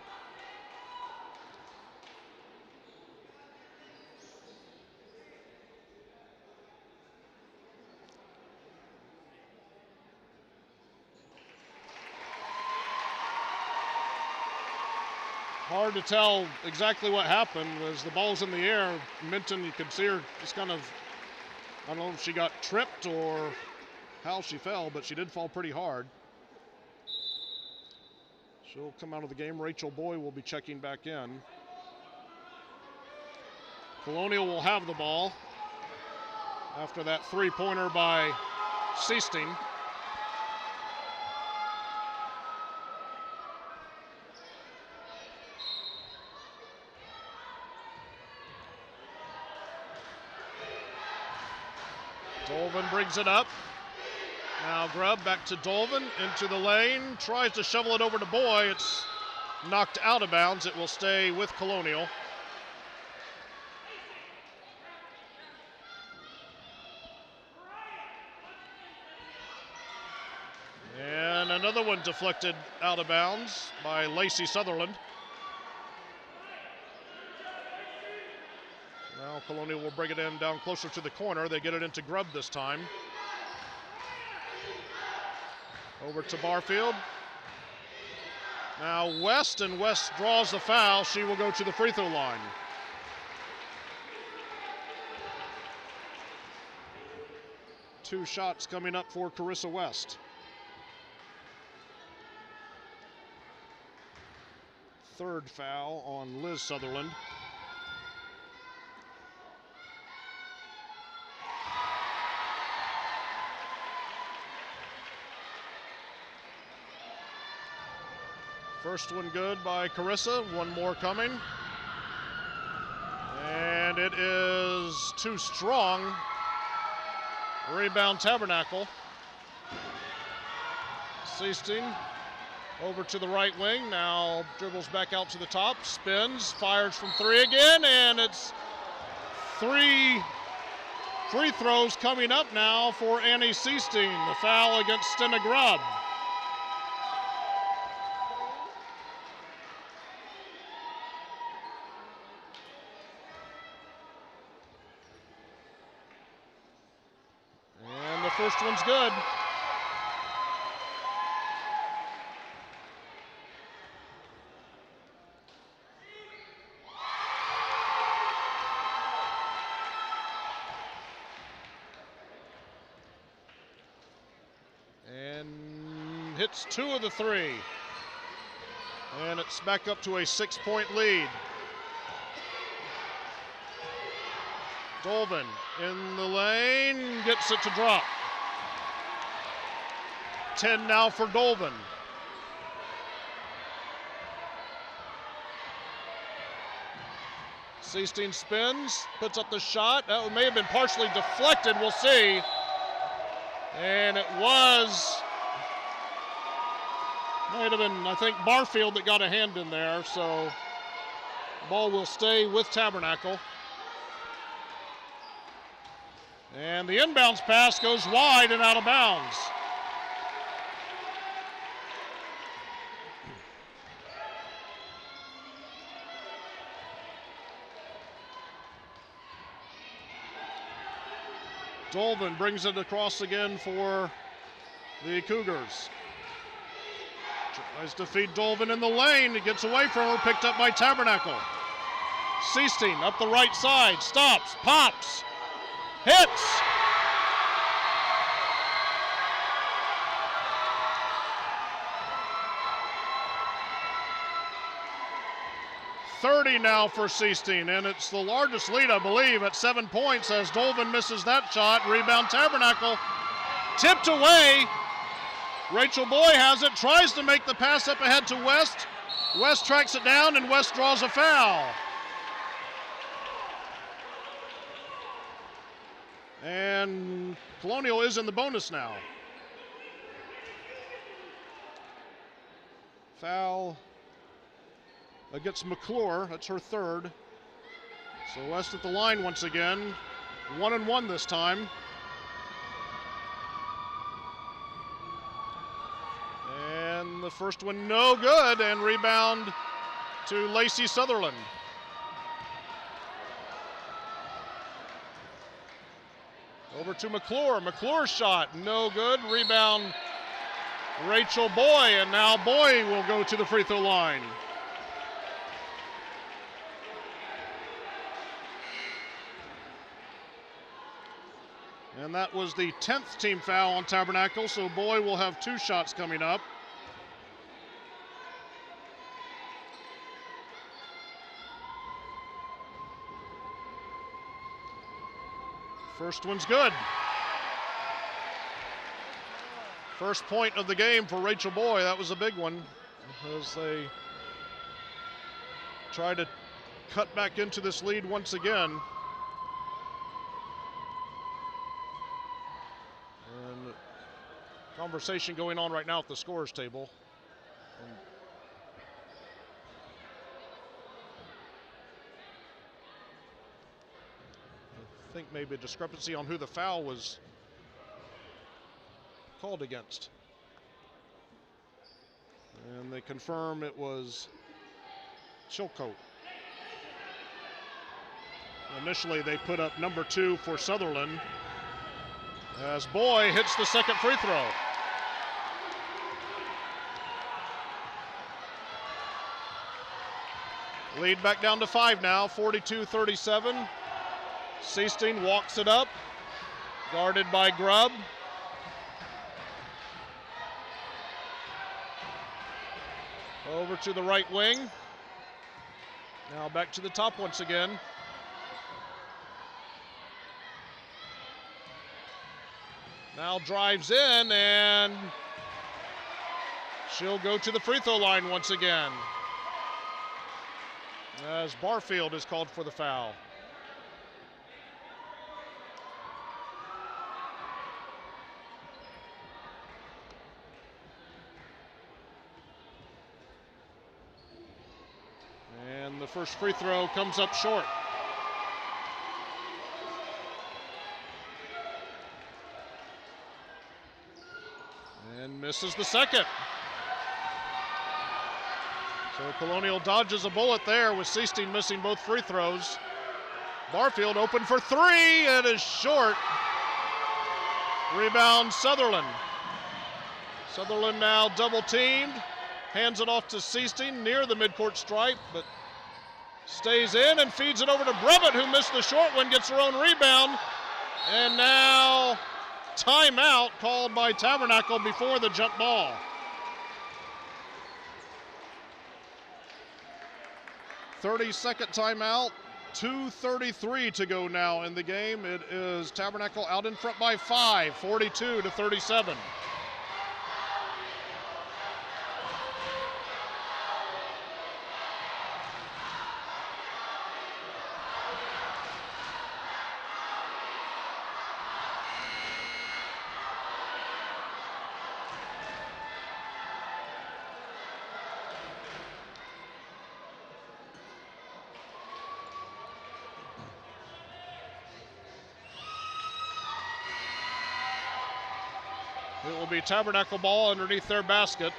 Speaker 2: Hard to tell exactly what happened. As the ball's in the air, Minton, you could see her just kind of, I don't know if she got tripped or how she fell, but she did fall pretty hard. She'll come out of the game. Rachel Boy will be checking back in. Colonial will have the ball after that 3-pointer by Seestein. Dolvin brings it up. Now Grubb back to Dolvin, into the lane, tries to shovel it over to Boy. It's knocked out of bounds. It will stay with Colonial. And another one deflected out of bounds by Lacey Sutherland. Now Colonial will bring it in down closer to the corner. They get it into Grubb this time. Over to Barfield. Now West, and West draws the foul. She will go to the free throw line. Two shots coming up for Carissa West. Third foul on Liz Sutherland. First one good by Carissa, one more coming. And it is too strong. Rebound Tabernacle. Seestein over to the right wing, now dribbles back out to the top, spins, fires from 3 again, and it's 3 free throws coming up now for Annie Seasteen. The foul against Stenna Grubb. And the first one's good. And hits 2 of the 3. And it's back up to a 6-point lead. Dolvin in the lane, gets it to drop. 10 now for Dolvin. Seasteen spins, puts up the shot. That may have been partially deflected, we'll see. And it might have been, I think, Barfield that got a hand in there, so the ball will stay with Tabernacle. And the inbounds pass goes wide and out of bounds. Dolvin brings it across again for the Cougars. Tries to feed Dolvin in the lane. It gets away from her, picked up by Tabernacle. Seasteen up the right side, stops, pops, hits. .30 now for Seasteen, and it's the largest lead, I believe, at 7 points as Dolvin misses that shot. Rebound Tabernacle, tipped away. Rachel Boy has it, tries to make the pass up ahead to West. West tracks it down, and West draws a foul. And Colonial is in the bonus now. Foul against McClure, that's her third. So West at the line once again, 1-1 this time. And the first one no good, and rebound to Lacey Sutherland. Over to McClure, McClure's shot, no good, rebound Rachel Boy, and now Boy will go to the free throw line. And that was the 10th team foul on Tabernacle, so Boy will have 2 shots coming up. First one's good. First point of the game for Rachel Boy. That was a big one as they try to cut back into this lead once again. And conversation going on right now at the scorers table. I think maybe a discrepancy on who the foul was called against. And they confirm it was Chilcote. Initially they put up number 2 for Sutherland as Boy hits the second free throw. Lead back down to 5 now, 42-37. Seasteen walks it up, guarded by Grubb. Over to the right wing. Now back to the top once again. Now drives in, and she'll go to the free throw line once again as Barfield is called for the foul. And the first free throw comes up short. Misses the second. So Colonial dodges a bullet there with Seasting missing both free throws. Barfield open for three and is short. Rebound Sutherland. Sutherland now double teamed. Hands it off to Seasting near the midcourt stripe, but stays in and feeds it over to Brevitt, who missed the short one, gets her own rebound. And now timeout called by Tabernacle before the jump ball. 30-second timeout, 2:33 to go now in the game. It is Tabernacle out in front by 5, 42-37. It will be Tabernacle ball underneath their basket.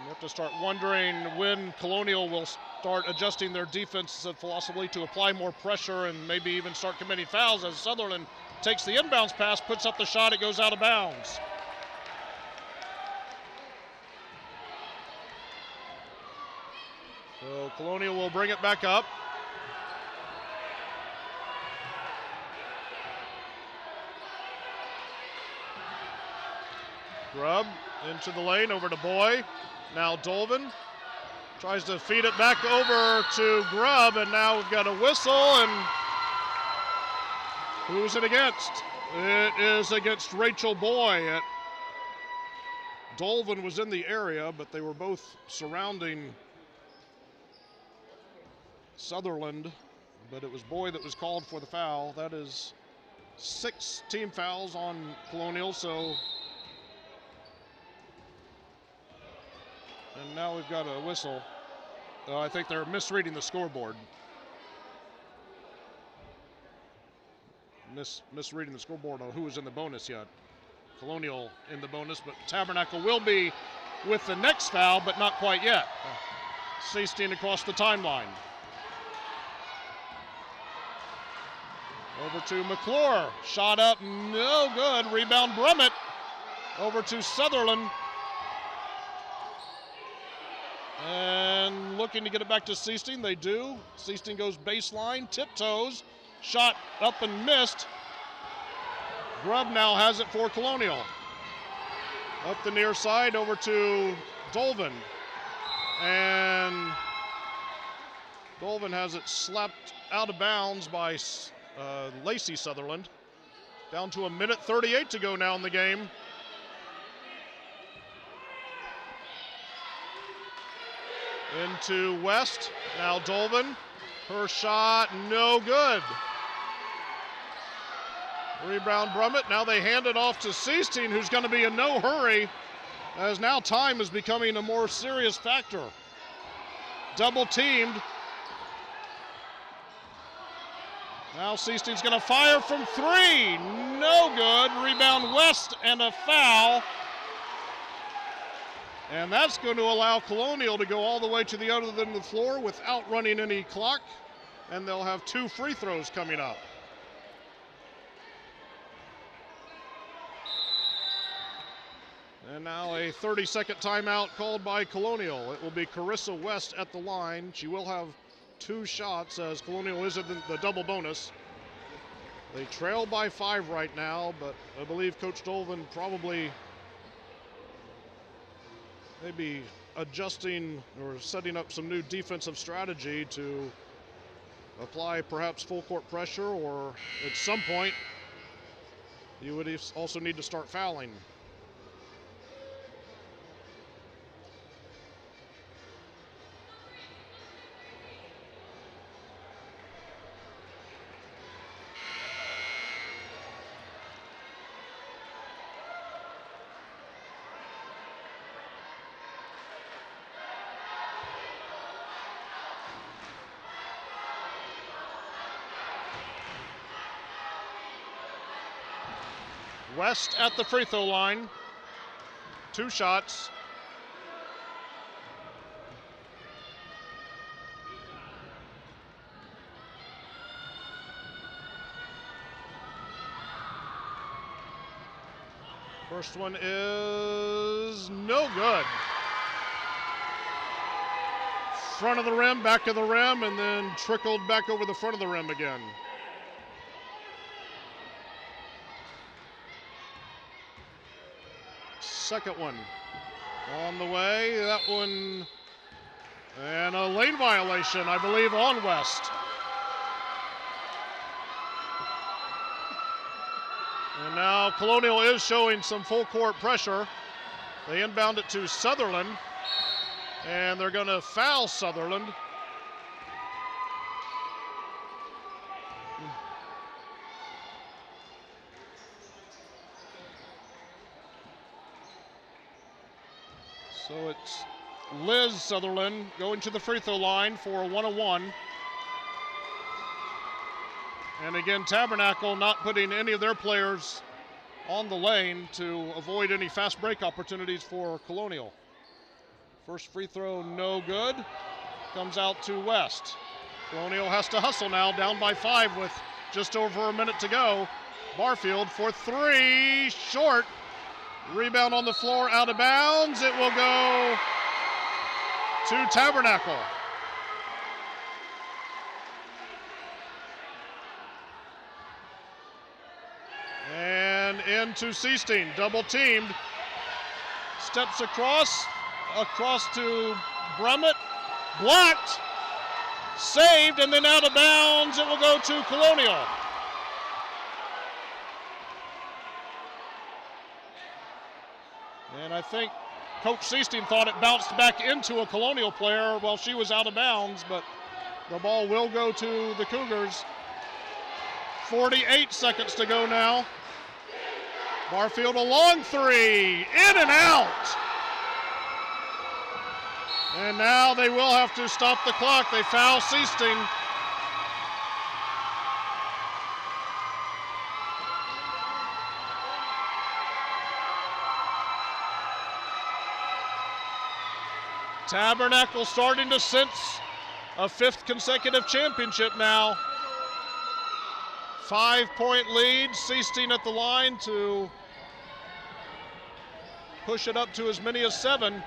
Speaker 2: You have to start wondering when Colonial will start adjusting their defensive philosophy to apply more pressure and maybe even start committing fouls as Sutherland takes the inbounds pass, puts up the shot, it goes out of bounds. So Colonial will bring it back up. Grubb into the lane, over to Boy. Now Dolvin tries to feed it back over to Grubb, and now we've got a whistle, and who's it against? It is against Rachel Boy. Dolvin was in the area, but they were both surrounding Sutherland, but it was Boy that was called for the foul. That is 6 team fouls on Colonial, so. And now we've got a whistle. I think they're misreading the scoreboard. Misreading the scoreboard on who was in the bonus yet. Colonial in the bonus, but Tabernacle will be with the next foul, but not quite yet. Seasting across the timeline. Over to McClure. Shot up, no good. Rebound Brummett. Over to Sutherland. And looking to get it back to Seasting, they do. Seasting goes baseline, tiptoes, shot up and missed. Grubb now has it for Colonial. Up the near side, over to Dolvin. And Dolvin has it slapped out of bounds by Lacey Sutherland. Down to 1:38 to go now in the game. Into West, now Dolvin, her shot no good. Rebound Brummett, now they hand it off to Seasting, who's going to be in no hurry, as now time is becoming a more serious factor. Double teamed. Now Seasting's going to fire from 3, no good. Rebound West and a foul. And that's going to allow Colonial to go all the way to the other end of the floor without running any clock. And they'll have 2 free throws coming up. And now a 30-second timeout called by Colonial. It will be Carissa West at the line. She will have 2 shots as Colonial is in the double bonus. They trail by 5 right now, but I believe Coach Dolvin probably maybe adjusting or setting up some new defensive strategy to apply perhaps full court pressure, or at some point you would also need to start fouling. West at the free throw line. 2 shots. First one is no good. Front of the rim, back of the rim, and then trickled back over the front of the rim again. Second one on the way. That one, and a lane violation, I believe, on West. And now Colonial is showing some full court pressure. They inbound it to Sutherland, and they're going to foul Sutherland. So it's Liz Sutherland going to the free throw line for a 1-on-1. And again, Tabernacle not putting any of their players on the lane to avoid any fast break opportunities for Colonial. First free throw, no good. Comes out to West. Colonial has to hustle now, down by 5 with just over a minute to go. Barfield for 3, short. Rebound on the floor, out of bounds. It will go to Tabernacle. And into Seasteen, double teamed. Steps across to Brummett. Blocked, saved, and then out of bounds. It will go to Colonial. And I think Coach Seasteen thought it bounced back into a Colonial player while she was out of bounds, but the ball will go to the Cougars. 48 seconds to go now. Barfield a long 3, in and out. And now they will have to stop the clock. They foul Seasteen. Tabernacle starting to sense a 5th consecutive championship now. 5-point lead, Seasteen at the line to push it up to as many as 7.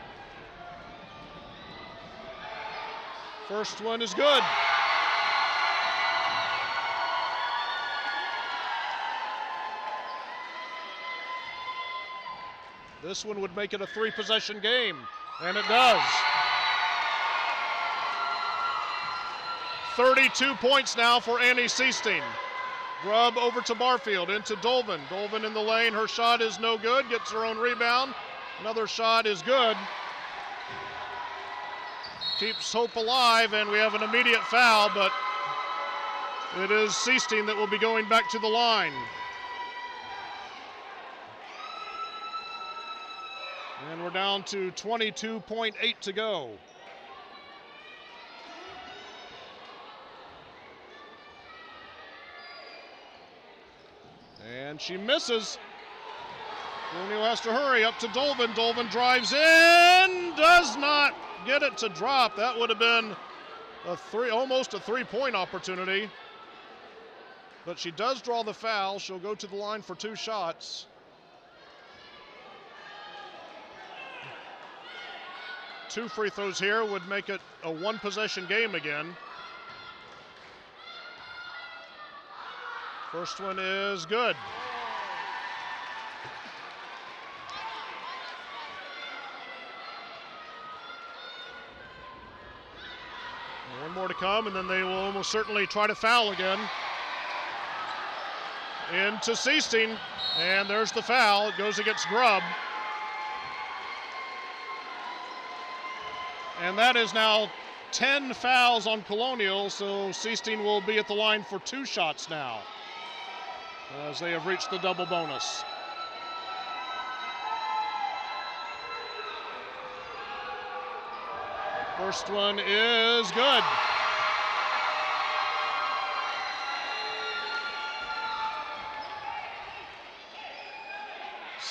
Speaker 2: First one is good. This one would make it a 3-possession game, and it does. 32 points now for Annie Seasteen. Grubb over to Barfield, into Dolvin. Dolvin in the lane, her shot is no good, gets her own rebound. Another shot is good. Keeps hope alive, and we have an immediate foul, but it is Seasteen that will be going back to the line. And we're down to 22.8 to go. And she misses. Colonial has to hurry up to Dolvin. Dolvin drives in, does not get it to drop. That would have been almost a 3-point opportunity. But she does draw the foul. She'll go to the line for 2 shots. 2 free throws here would make it a 1-possession game again. First one is good. One more to come, and then they will almost certainly try to foul again. Into Seasteen, and there's the foul. It goes against Grubb. And that is now 10 fouls on Colonial, so Seasteen will be at the line for 2 shots now, as they have reached the double bonus. First one is good.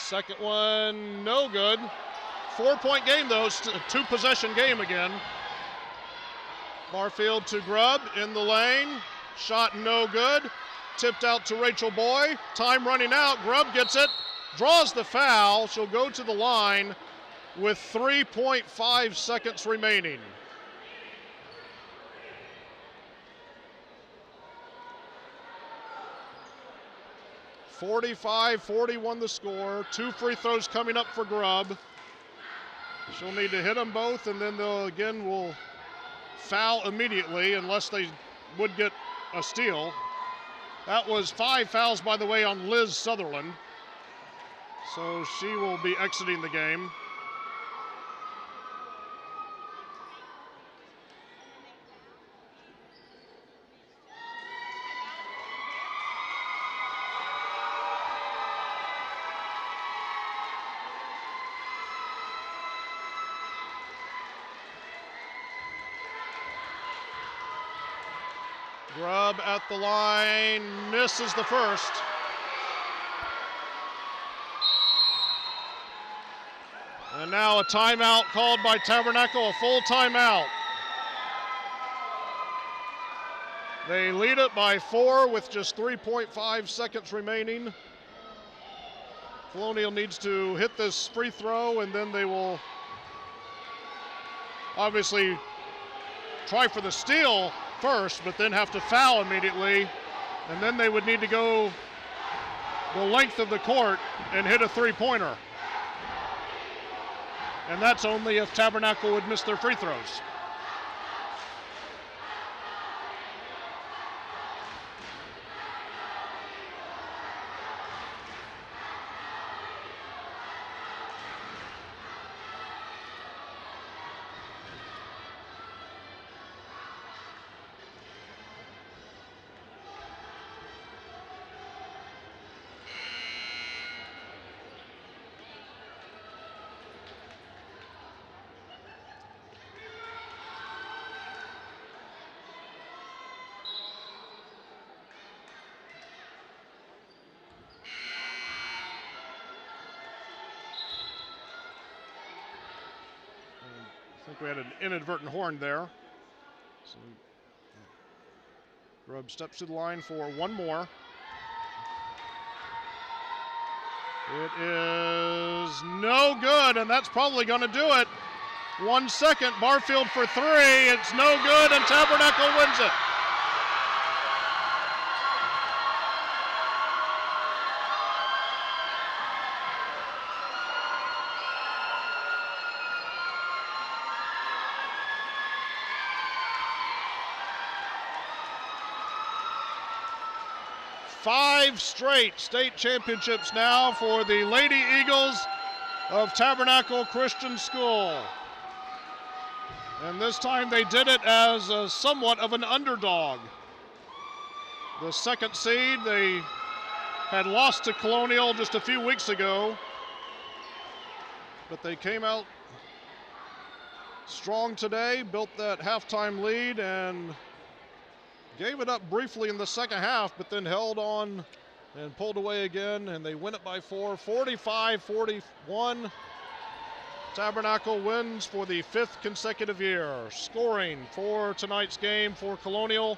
Speaker 2: Second one, no good. 4-point game, though. It's a two-possession game again. Barfield to Grubb in the lane. Shot no good. Tipped out to Rachel Boy. Time running out. Grubb gets it. Draws the foul. She'll go to the line with 3.5 seconds remaining. (45-41) the score. 2 free throws coming up for Grubb. She'll need to hit them both, and then they'll will foul immediately unless they would get a steal. That was 5 fouls, by the way, on Liz Sutherland. So she will be exiting the game. Grubb at the line, misses the first. And now a timeout called by Tabernacle, a full timeout. They lead it by 4 with just 3.5 seconds remaining. Colonial needs to hit this free throw, and then they will obviously try for the steal first, but then have to foul immediately, and then they would need to go the length of the court and hit a three-pointer. And that's only if Tabernacle would miss their free throws. I think we had an inadvertent horn there. So Grubb steps to the line for one more. It is no good, and that's probably going to do it. 1 second, Barfield for 3. It's no good, and Tabernacle wins it. Five straight state championships now for the Lady Eagles of Tabernacle Christian School. And this time they did it as somewhat of an underdog. The second seed, they had lost to Colonial just a few weeks ago, but they came out strong today, built that halftime lead, and gave it up briefly in the second half, but then held on and pulled away again, and they win it by 4, 45-41. Tabernacle wins for the 5th consecutive year. Scoring for tonight's game for Colonial,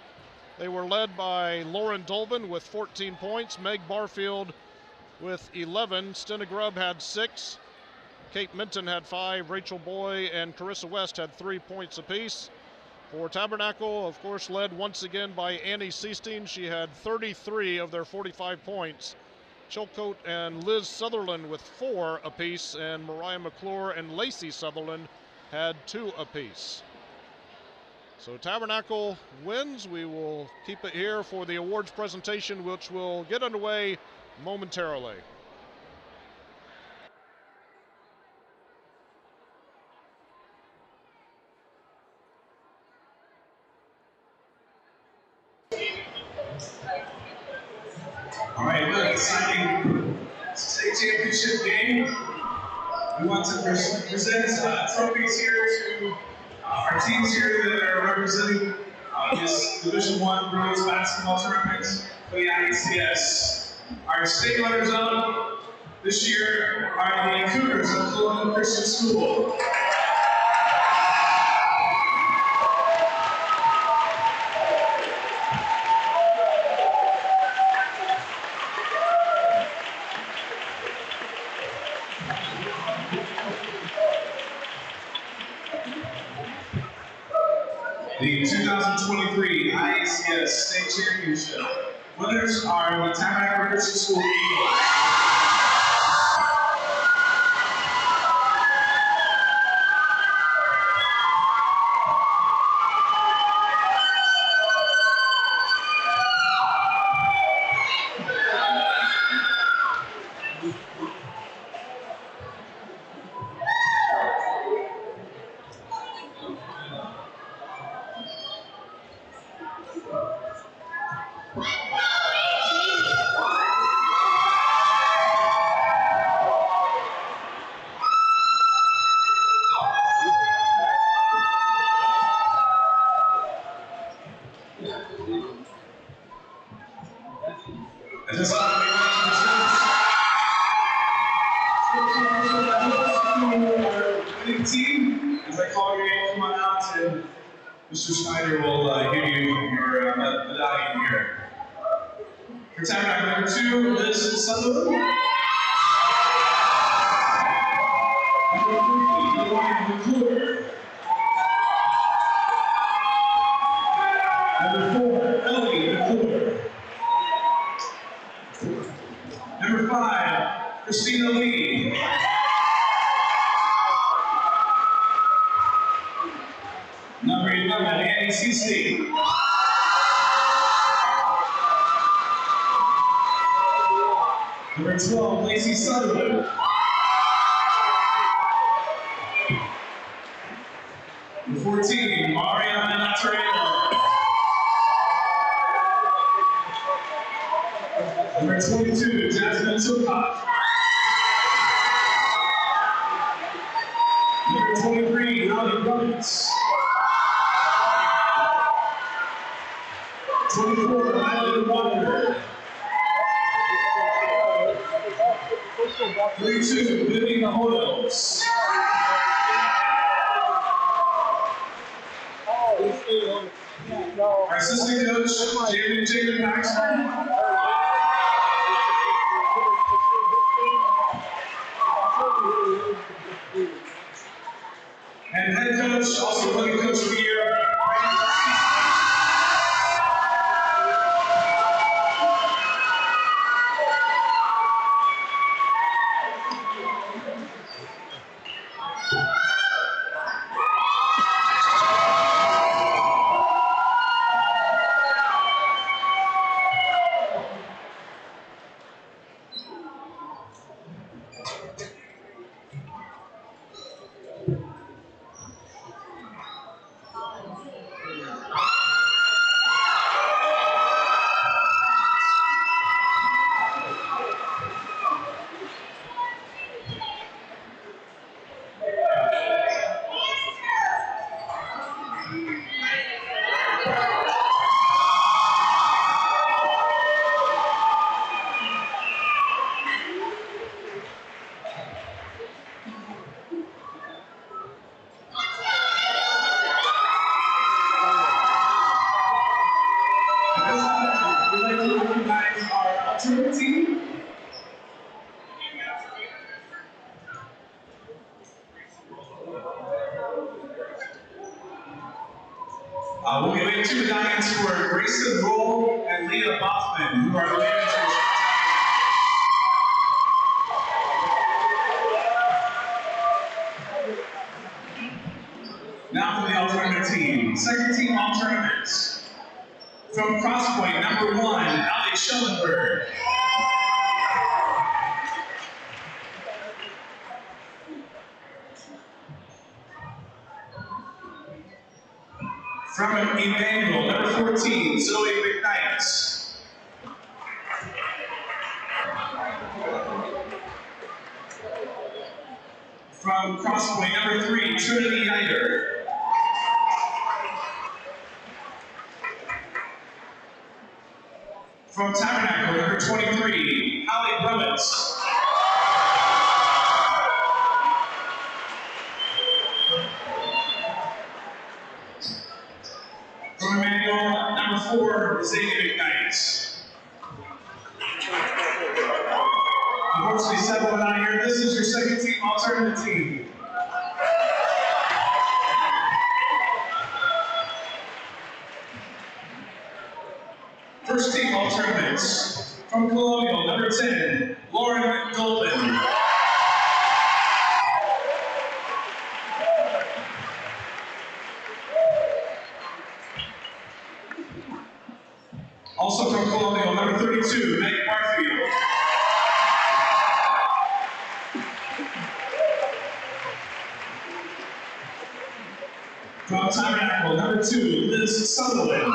Speaker 2: they were led by Lauren Dolvin with 14 points, Meg Barfield with 11, Stenna Grubb had 6, Kate Minton had 5, Rachel Boy and Carissa West had 3 points apiece. For Tabernacle, of course, led once again by Annie Seasteen. She had 33 of their 45 points. Chilcote and Liz Sutherland with 4 apiece, and Mariah McClure and Lacey Sutherland had 2 apiece. So Tabernacle wins. We will keep it here for the awards presentation, which will get underway momentarily.
Speaker 1: All right, look, exciting state championship game. We want to present trophies here to our teams here that are representing this Division I girls basketball tournament for the IACS. Our state runners-up This year are the Cougars of Colonial Christian School. The 2023 IACS State Championship winners are the Tabernacle Christian School Eagles. At this time, we want to our winning team. As I call your name, come on out, and Mr. Snyder will give you your medallion here. For Tabernacle number 2, Liz Sutherland. Number 3, Ryan McClure. Number 4, Ellie McClure. Number 5, Christina Lee. Number 11, Annie Cece. Number 12, Lacey Sutherland. Number 14, Mariana Natareno. Number 22, Jasmine Silcock. Number 23, Holly Brummins. 24, Island Walker. 32, Vivian Hoyles. Our assistant coach, Jacob Paxton. And head coach, also winning coach of the year. We'll be waiting 2 medallions for Grayson Roll and Leah Bothman, who are the managers. Now for the alternative team. Second team alternatives. From Crosspoint, number 1, Ali Schellenberg. From Emmanuel, number 14, Zoe McKnight. From Crosspoint, number 3, Trinity Eider. From Tabernacle, number 23, Holly Brummins. 4 is Amy McKnight. Unfortunately, several not here. This is your second team alternate team. First team alternates from Colonial, number 10, Lauren Dolphin. Also from Colonial, number 32, Meg Barfield. From Tabernacle, number 2, Liz Sutherland.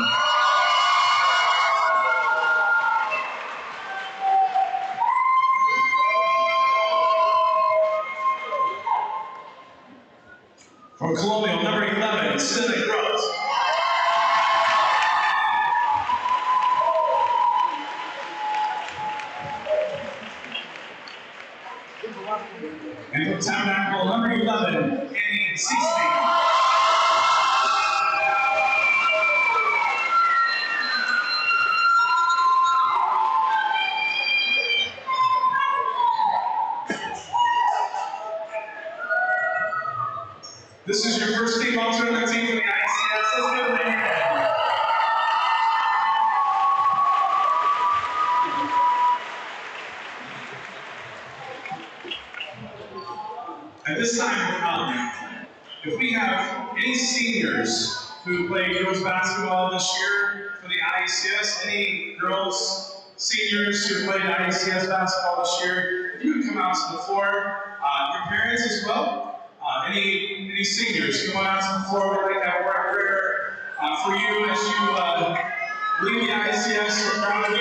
Speaker 1: From Colonial, number 11, Cindy Gross. And from Tabernacle, number 11, Annie Seasby. This is your first team alternate team for the IACS. Let's give them a hand. At this time, if we have any seniors who played girls basketball this year for the IACS, any girls, seniors who played IACS basketball this year, if you would come out to the floor, your parents as well. Any seniors, come on out to the floor. We'd like to have a word of prayer for you as you leave the IACS. We're proud of you.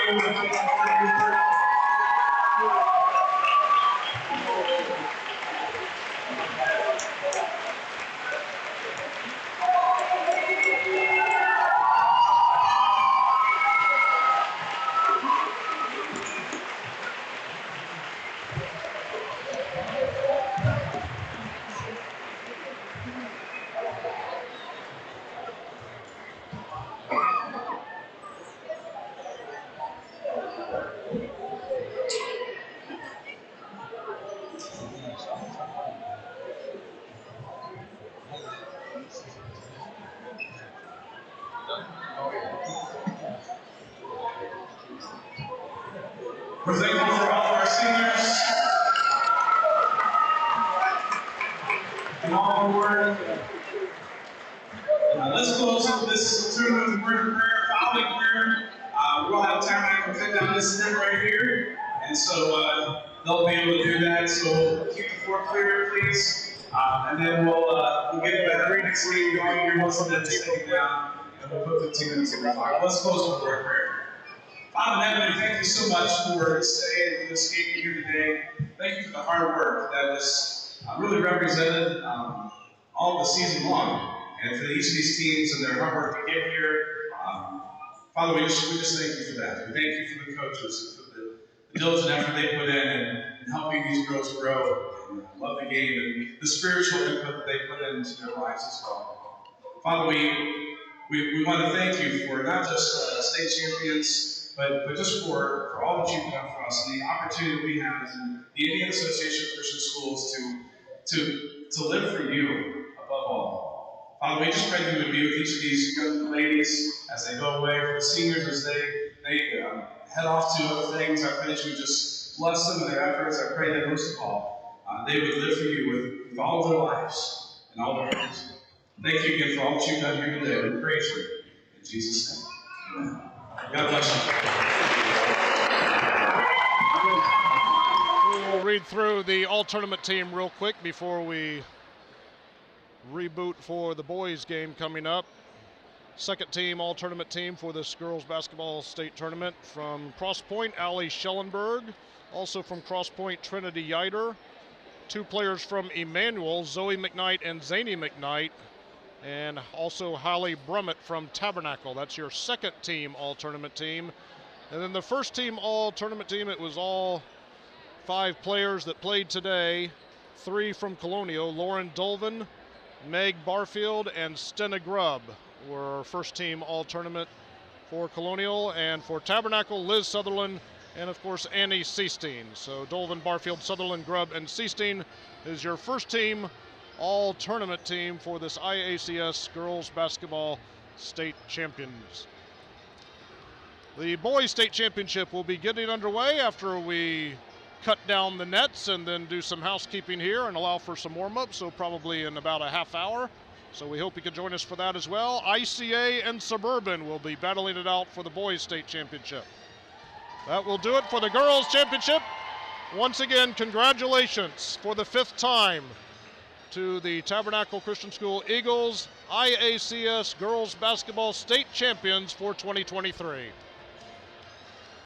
Speaker 1: We're thankful for all of our seniors and all the word. Let's close this tournament with a word of prayer. Following prayer, we'll have Tabernacle cut down this net right here, and so they'll be able to do that. So keep the floor clear, please, and then we'll get that greetings lead going here. Most of them taken down, and we'll put 15 minutes in the clock. Let's close with a word of prayer. Father in heaven, thank you so much for this day and for this game here today. Thank you for the hard work that was really represented all the season long, and for each of these teams and their hard work to get here. Father, we just thank you for that. We thank you for the coaches and for the diligent effort they put in and helping these girls grow and love the game and the spiritual input that they put into their lives as well. Father, we want to thank you for not just state champions, but just for all that you've done for us and the opportunity we have as the Indian Association of Christian Schools to live for you above all. Father, we just pray that you would be with each of these young ladies as they go away, for the seniors as they head off to other things. I pray that you would just bless them in their efforts. I pray that most of all, they would live for you with all of their lives and all their hearts. Thank you again for all that you've done here today. We praise you. In Jesus' name, amen. God bless
Speaker 2: you. We'll read through the all-tournament team real quick before we reboot for the boys game coming up. Second team all-tournament team for this girls basketball state tournament. From Cross Point, Allie Schellenberg. Also from Cross Point, Trinity Yider. Two players from Emmanuel, Zoe McKnight and Zany McKnight. And also Holly Brummett from Tabernacle. That's your second team all-tournament team. And then the first team all-tournament team, it was all 5 players that played today. 3 from Colonial, Lauren Dolvin, Meg Barfield, and Stena Grubb were first team all-tournament for Colonial, and for Tabernacle, Liz Sutherland, and of course Annie Seestein. So Dolvin, Barfield, Sutherland, Grubb, and Seestein is your first team all tournament team for this IACS Girls Basketball State Champions. The Boys State Championship will be getting underway after we cut down the nets and then do some housekeeping here and allow for some warm-up, so probably in about a half hour. So we hope you can join us for that as well. ICA and Suburban will be battling it out for the Boys State Championship. That will do it for the Girls Championship. Once again, congratulations for the 5th time to the Tabernacle Christian School Eagles, IACS Girls Basketball State Champions for 2023.